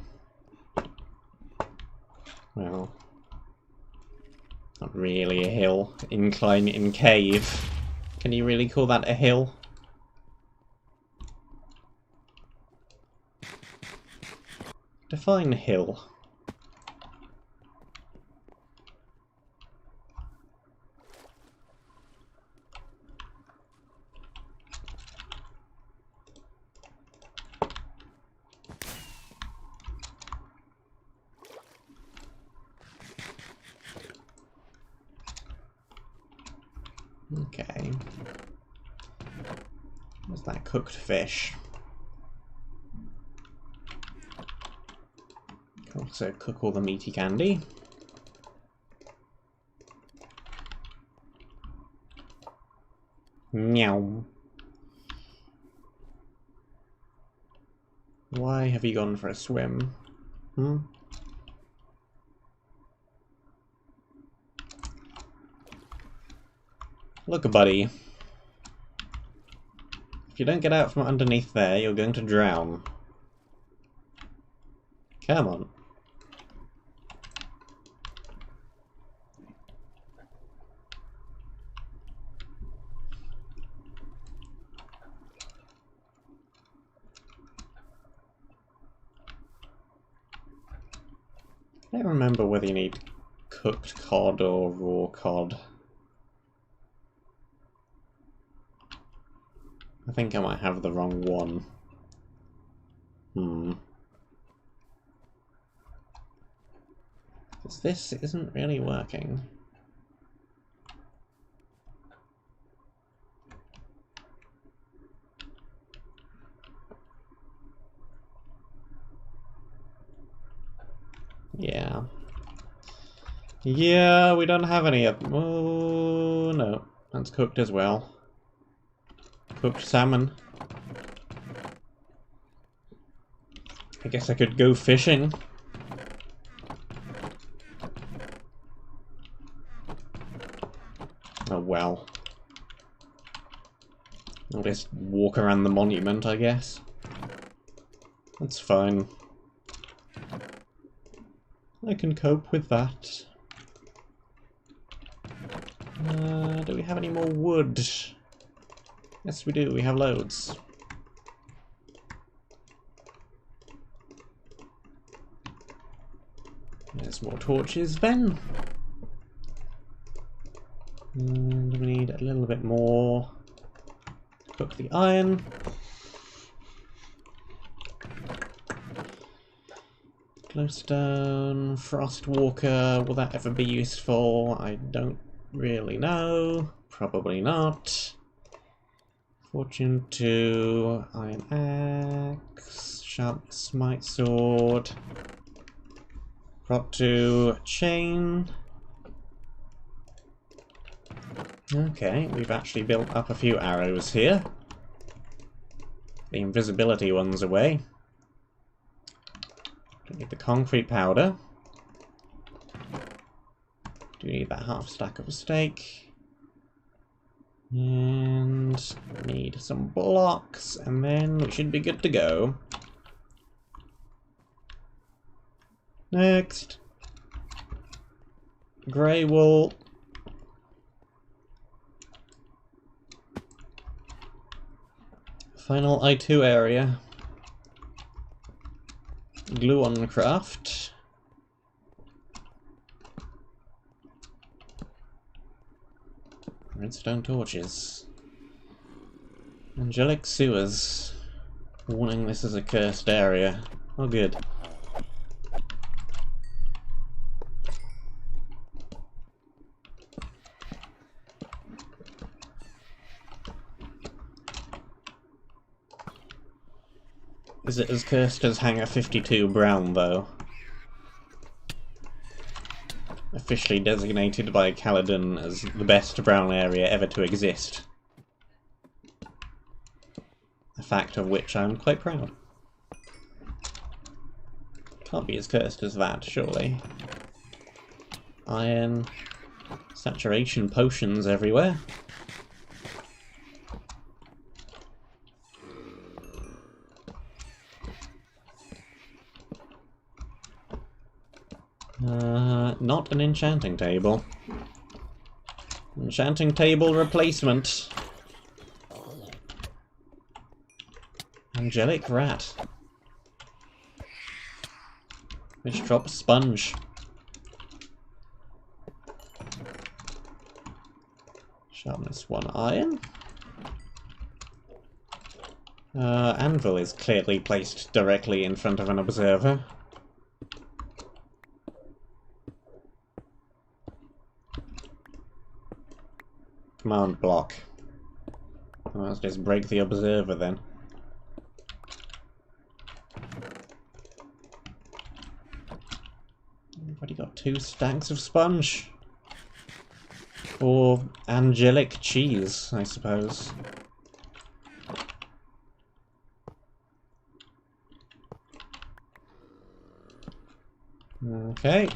Well, not really a hill. Incline in cave. Can you really call that a hill? Define hill. Okay. What's that cooked fish? Can also cook all the meaty candy. Meow. Why have you gone for a swim? Look, buddy. If you don't get out from underneath there, you're going to drown. Come on. I don't remember whether you need cooked cod or raw cod. I think I might have the wrong one. Because this isn't really working. Yeah. Yeah, we don't have any of them. Oh, no. That's cooked as well. Cooked salmon. I guess I could go fishing. Oh well. I'll just walk around the monument, I guess. That's fine. I can cope with that. Do we have any more wood? Yes, we do. We have loads. There's more torches then. And we need a little bit more to cook the iron. Glowstone, Frostwalker, will that ever be useful? I don't really know. Probably not. Fortune 2, Iron Axe, Sharp Smite Sword, Prot 2, Chain. Okay, we've actually built up a few arrows here. The invisibility one's away. Don't need the concrete powder. Do need that half stack of steak. And need some blocks, and then we should be good to go. Next. Grey wool. Final I2 area. Glue on craft. Redstone torches. Angelic sewers. Warning, this is a cursed area. Oh, good. Is it as cursed as Hangar 52 Brown, though? Officially designated by Caledon as the best brown area ever to exist. A fact of which I'm quite proud. Can't be as cursed as that, surely. Iron... saturation potions everywhere. Not an enchanting table. Enchanting table replacement. Angelic rat. Which drops sponge. Sharpness 1 iron. Anvil is clearly placed directly in front of an observer. Command block. Well, let's just break the observer then. I've already got 2 stacks of sponge. Or angelic cheese, I suppose. Okay.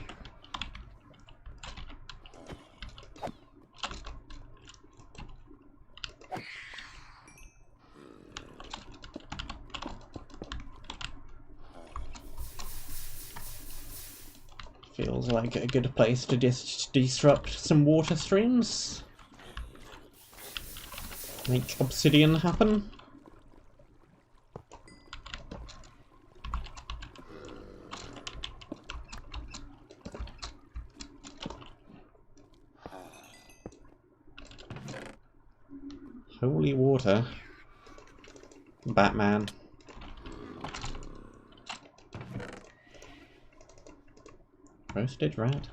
Feels like a good place to just disrupt some water streams. Make obsidian happen. Holy water. Batman. Roasted rat.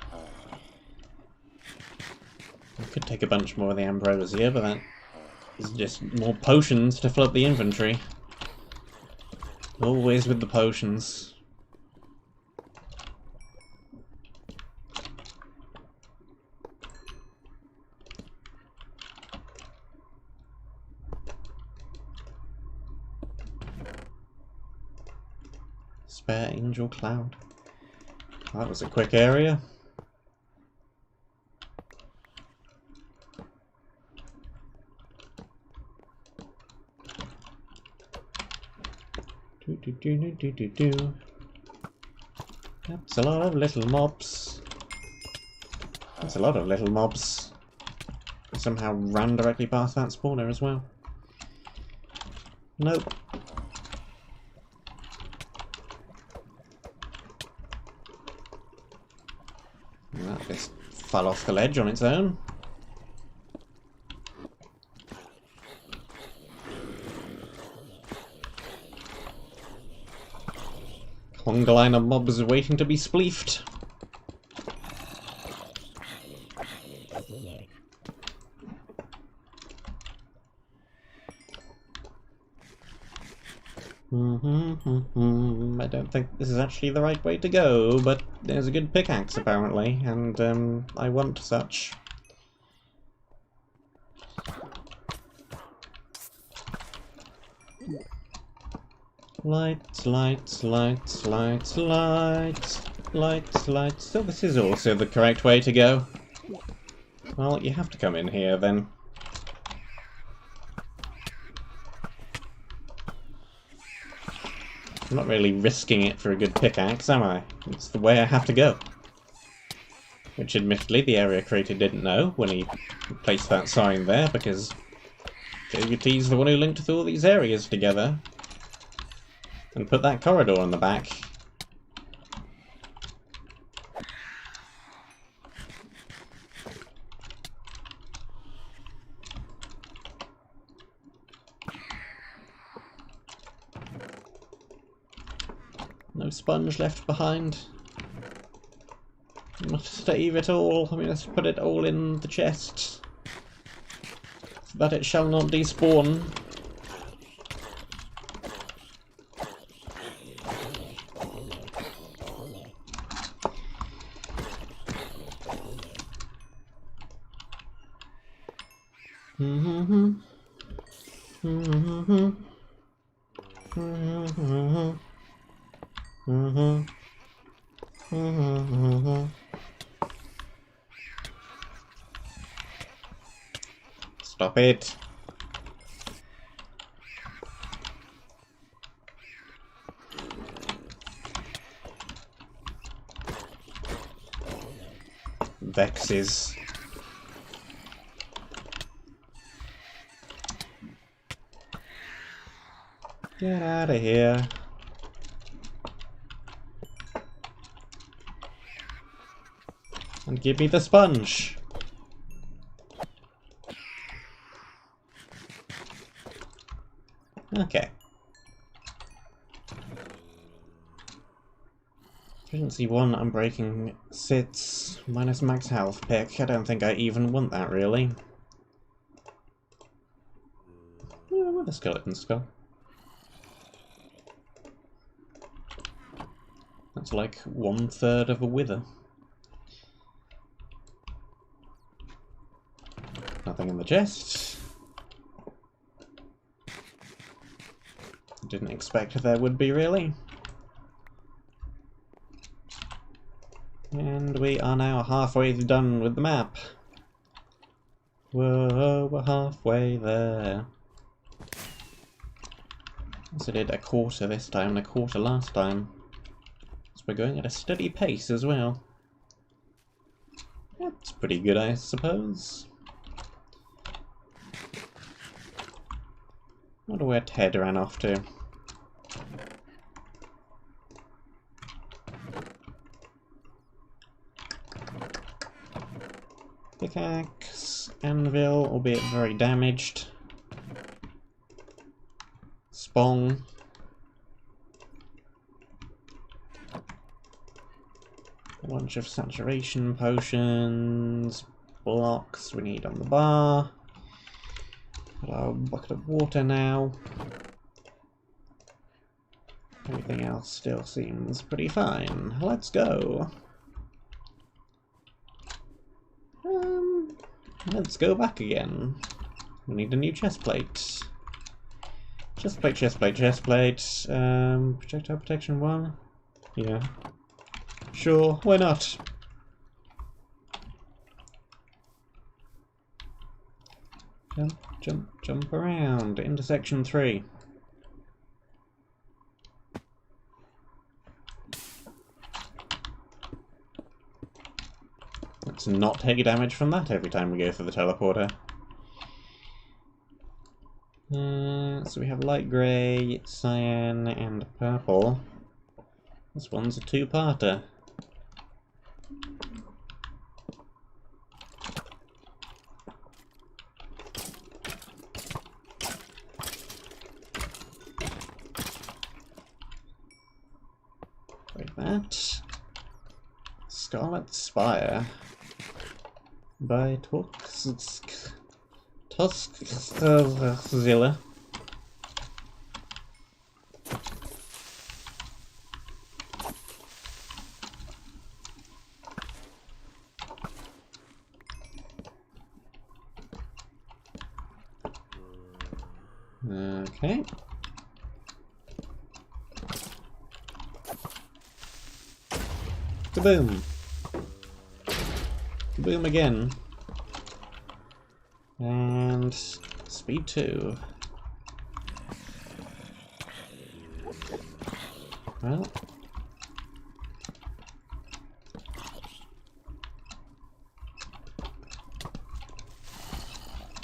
I could take a bunch more of the ambrosia, but that is just more potions to fill up the inventory. Always with the potions. Spare angel cloud. That was a quick area. That's a lot of little mobs. That's a lot of little mobs. I somehow ran directly past that spawner as well. Nope. That just fell off the ledge on its own. Conga line of mobs waiting to be spleefed. I don't think this is actually the right way to go, but there's a good pickaxe apparently, and I want such. Lights, lights, lights, lights, lights, lights, lights. So this is also the correct way to go. Well, you have to come in here then. I'm not really risking it for a good pickaxe, am I? It's the way I have to go. Which admittedly the area creator didn't know when he placed that sign there, because KUT's the one who linked all these areas together. And put that corridor on the back. No sponge left behind. Must save it all. I mean, let's put it all in the chest, so that it shall not despawn. Stop it. Vexes. Get out of here. And give me the sponge. Okay. Efficiency 1 unbreaking sits minus max health pick. I don't think I even want that really. Yeah, with a skeleton skull. That's like 1/3 of a wither. Nothing in the chest. Didn't expect there would be, really. And we are now halfway done with the map. Whoa, we're halfway there. So I did a quarter this time and a quarter last time. So we're going at a steady pace as well. That's pretty good, I suppose. I wonder where Ted ran off to. Pickaxe, anvil, albeit very damaged. Spong. A bunch of saturation potions. Blocks we need on the bar. Got our bucket of water now. Everything else still seems pretty fine. Let's go. Let's go back again. We need a new chest plate. Chest plate, chest plate, chest plate. Projectile protection 1. Yeah. Sure, why not? Jump, jump, jump around. Intersection 3. Let's not take damage from that every time we go for the teleporter. So we have light grey, cyan, and purple. This one's a two-parter. Like that. Scarlet Spire by Tuskzilla. Okay. Kaboom! Kaboom again. And speed 2. Well.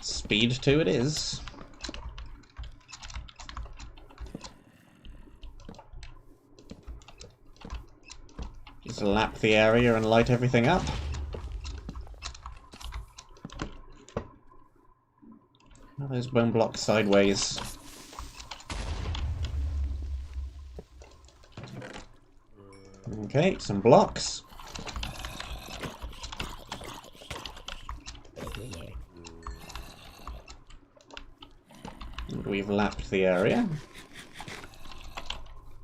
Speed 2 it is. Just lap the area and light everything up. Oh, those bone blocks sideways. Okay, some blocks. And we've lapped the area.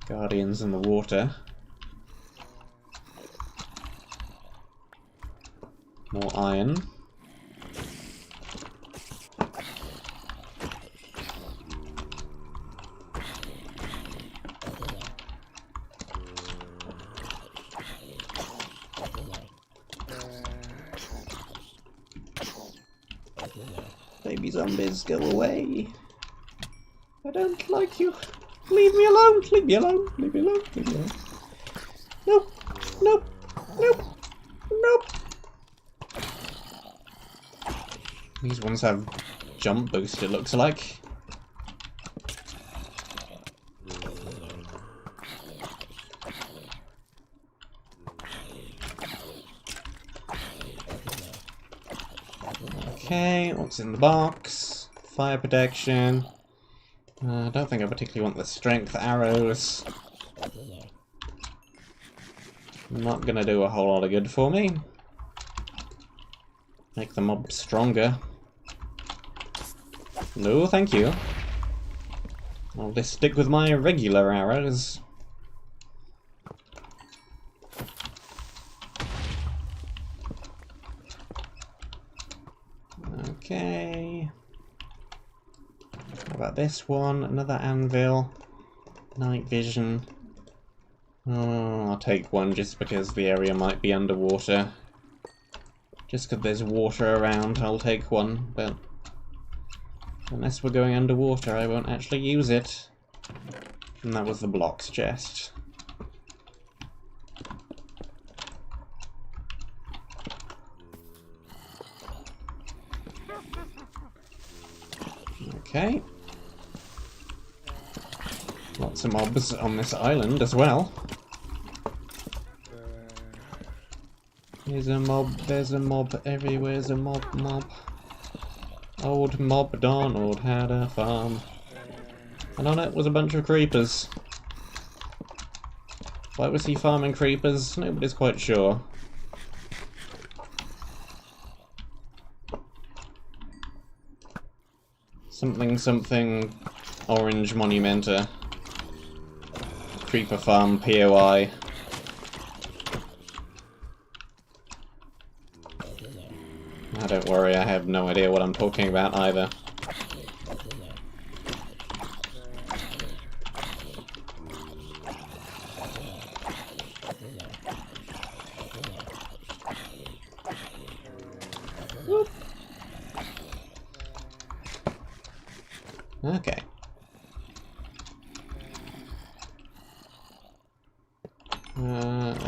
Guardians in the water. More iron. Baby zombies, go away. I don't like you. Leave me alone, leave me alone, leave me alone, leave me alone. Nope, nope, nope, nope. These ones have jump boost, it looks like. Okay, what's in the box? Fire protection. I don't think I particularly want the strength arrows. Not gonna do a whole lot of good for me. Make the mob stronger. No, thank you. I'll just stick with my regular arrows. Okay. What about this one? Another anvil. Night vision. Oh, I'll take one just because the area might be underwater. Just because there's water around, I'll take one, but unless we're going underwater, I won't actually use it. And that was the blocks chest. Okay. Lots of mobs on this island as well. There's a mob, everywhere's a mob. Old Mob Donald had a farm. And on it was a bunch of creepers. Why was he farming creepers? Nobody's quite sure. Something orange monumenta. Creeper farm POI. Don't worry, I have no idea what I'm talking about either. Whoop. Okay.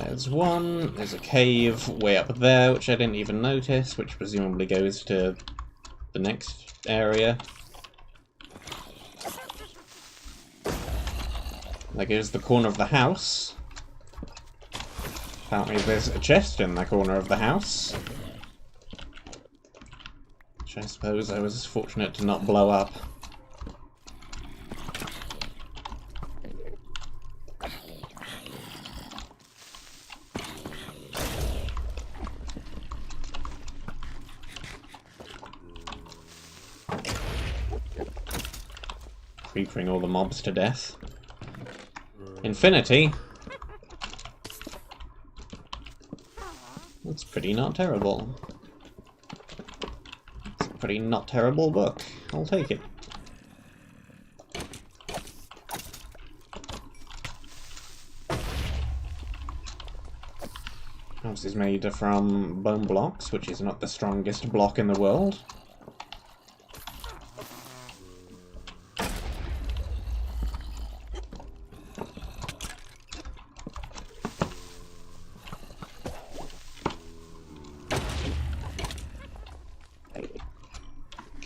There's one. There's a cave way up there, which I didn't even notice, which presumably goes to the next area. There goes the corner of the house. Apparently there's a chest in the corner of the house. Which I suppose I was fortunate to not blow up. Creeping all the mobs to death. Infinity? That's pretty not terrible. It's a pretty not terrible book. I'll take it. House is made from bone blocks, which is not the strongest block in the world.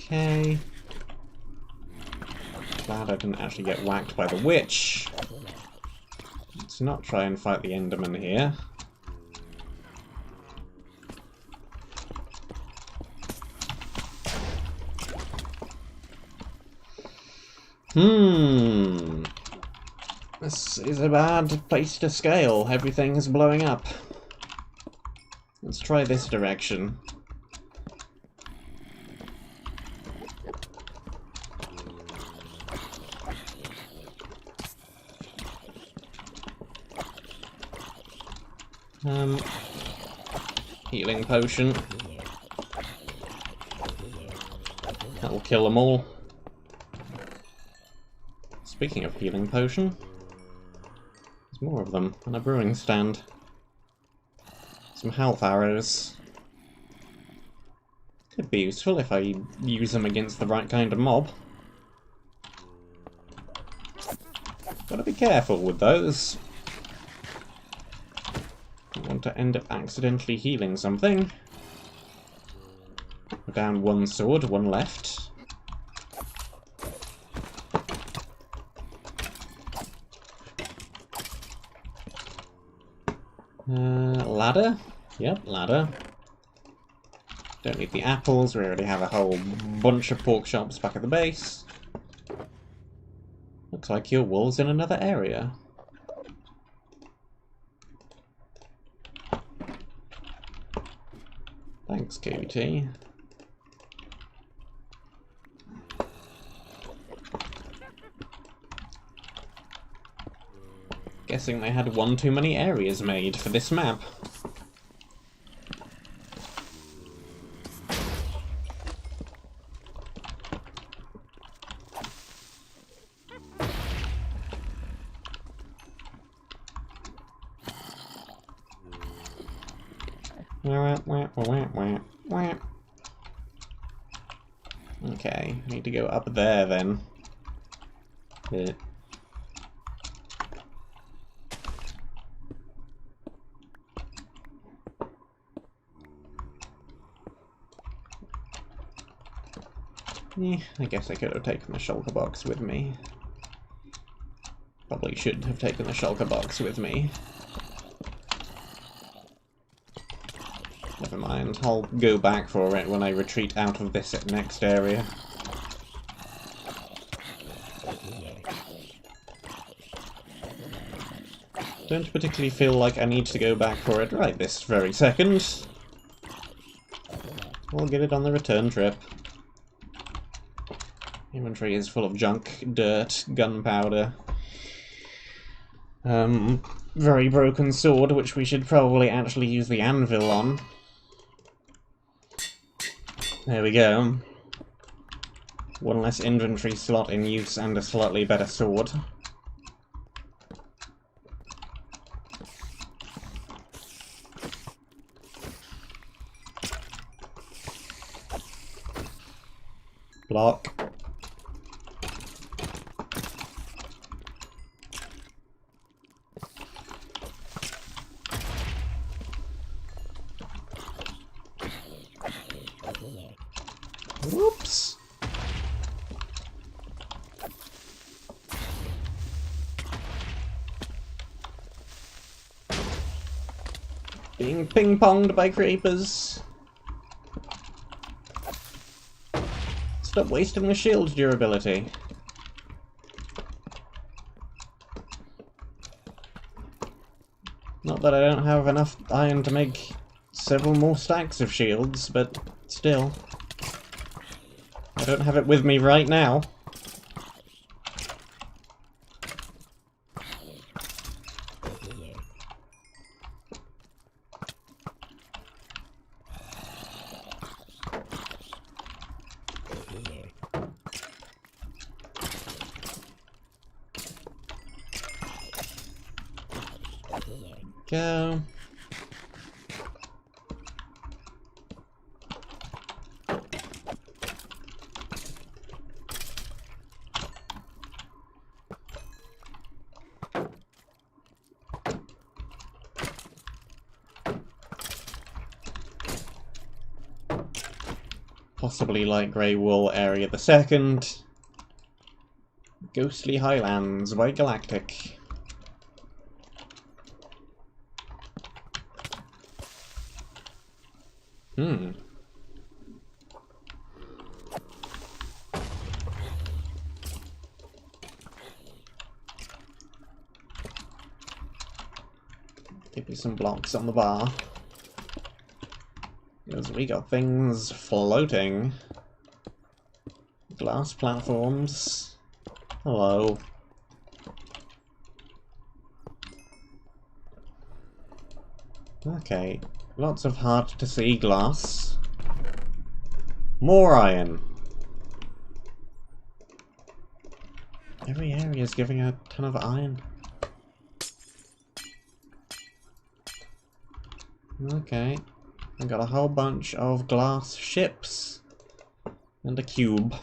Okay. Glad I didn't actually get whacked by the witch. Let's not try and fight the Enderman here. This is a bad place to scale. Everything is blowing up. Let's try this direction. Healing potion. That'll kill them all. Speaking of healing potion, there's more of them on a brewing stand. Some health arrows. Could be useful if I use them against the right kind of mob. Gotta be careful with those. Don't want to end up accidentally healing something. We're down one sword, one left. Ladder? Yep, ladder. Don't need the apples, we already have a whole bunch of pork chops back at the base. Looks like your wool's in another area. Thanks, QT. Guessing they had one too many areas made for this map. Okay, need to go up there then. I guess I could have taken the shulker box with me. Probably should have taken the shulker box with me. Never mind, I'll go back for it when I retreat out of this next area. Don't particularly feel like I need to go back for it right this very second. We'll get it on the return trip. Inventory is full of junk, dirt, gunpowder. Very broken sword, which we should probably actually use the anvil on. There we go. One less inventory slot in use and a slightly better sword. Block. Whoops. Being ping-ponged by creepers. Stop wasting the shield durability. Not that I don't have enough iron to make several more stacks of shields, but still. I don't have it with me right now. Go. Possibly light grey wool area the second. Ghostly Highlands by Galactic. Maybe some blocks on the bar. Because we got things floating. Glass platforms. Hello. Okay. Lots of hard to see glass. More iron. Every area is giving a ton of iron. Okay. I got a whole bunch of glass ships. And a cube.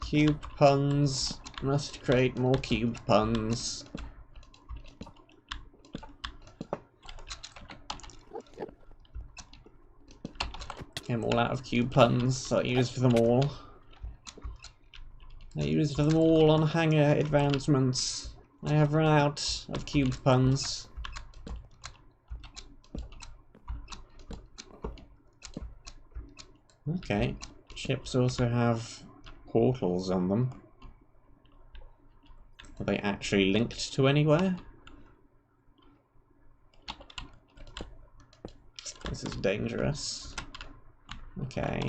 Cube puns. Must create more cube puns. I'm all out of cube puns. I used them all. I used them all on hangar advancements. I have run out of cube puns. Okay. Ships also have portals on them. Are they actually linked to anywhere? This is dangerous. Okay.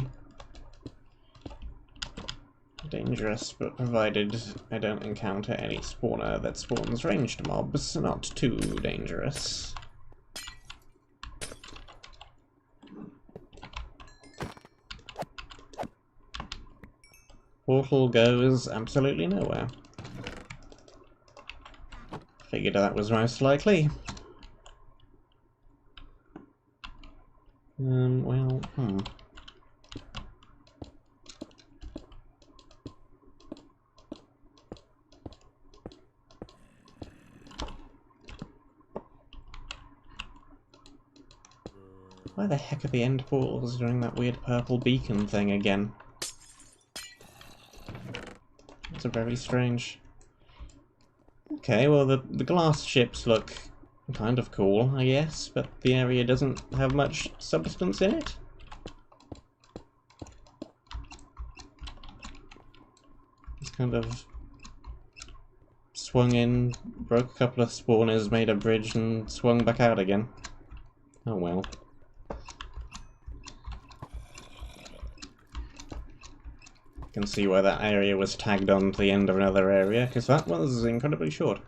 Dangerous, but provided I don't encounter any spawner that spawns ranged mobs, not too dangerous. Portal goes absolutely nowhere. Figured that was most likely. Well, Why the heck are the end portals doing that weird purple beacon thing again? It's very strange. Okay, well the glass ships look kind of cool, I guess, but the area doesn't have much substance in it. It's kind of swung in, broke a couple of spawners, made a bridge, and swung back out again. Oh well. Can see why that area was tagged on to the end of another area, because that was incredibly short.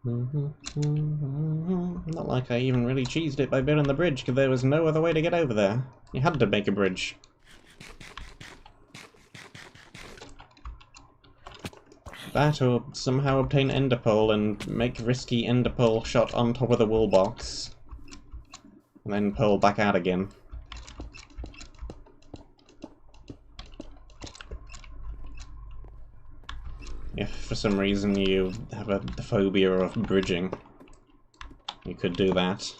Not like I even really cheesed it by building the bridge, because there was no other way to get over there. You had to make a bridge. That, or somehow obtain enderpearl and make risky enderpearl shot on top of the wool box. And then pearl back out again. If for some reason you have a phobia of bridging, you could do that.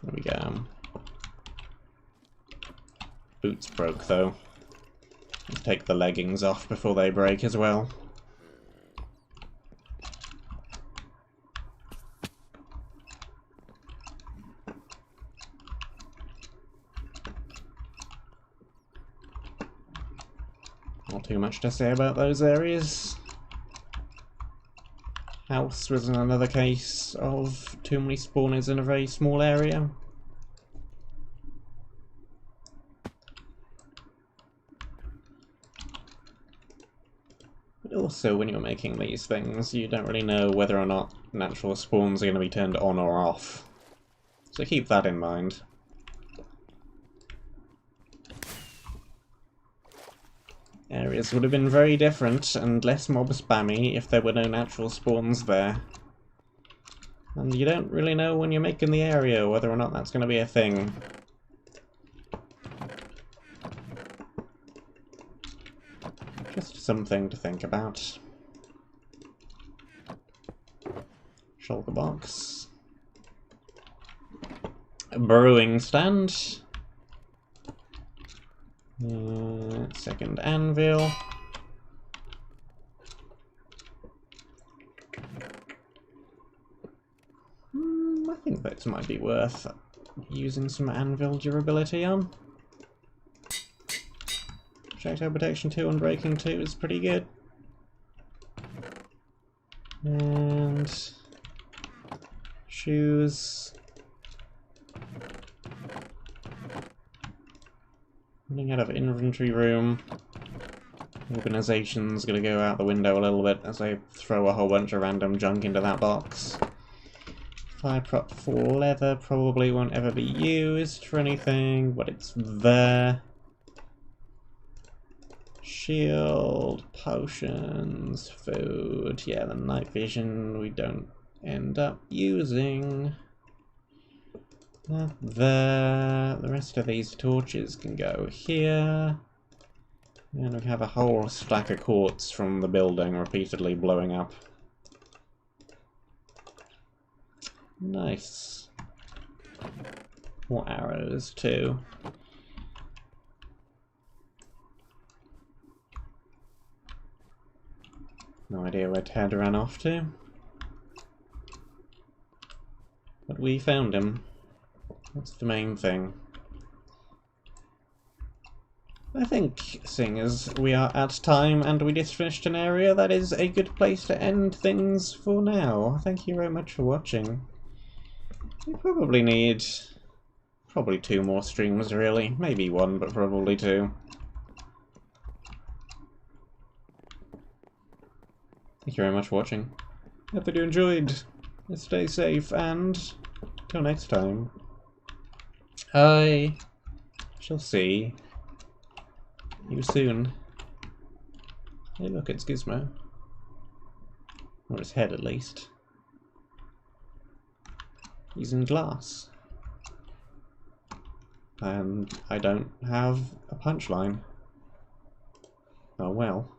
There we go. Boots broke though. Let's take the leggings off before they break as well. Not too much to say about those areas. House was another case of too many spawners in a very small area. But also, when you're making these things, you don't really know whether or not natural spawns are going to be turned on or off. So keep that in mind. Areas would have been very different and less mob spammy if there were no natural spawns there. And you don't really know when you're making the area whether or not that's going to be a thing. Just something to think about. Shulker box. brewing stand. Second anvil. I think those might be worth using some anvil durability on. Projectile protection 2 and breaking 2 is pretty good. And shoes. Running out of inventory room. Organization's gonna go out the window a little bit as I throw a whole bunch of random junk into that box. Fire prop for leather probably won't ever be used for anything, but it's there. Shield, potions, food. Yeah, the night vision we don't end up using. That there. The rest of these torches can go here. And we have a whole stack of quartz from the building repeatedly blowing up. Nice. More arrows too. No idea where Ted ran off to. But we found him. That's the main thing. I think, seeing as we are at time and we just finished an area, that is a good place to end things for now. Thank you very much for watching. We probably need... probably 2 more streams, really. Maybe 1, but probably 2. Thank you very much for watching. Hope that you enjoyed. Stay safe, and till next time, I shall see you soon. Hey look, it's Gizmo. Or his head, at least. He's in glass. And I don't have a punchline. Oh well.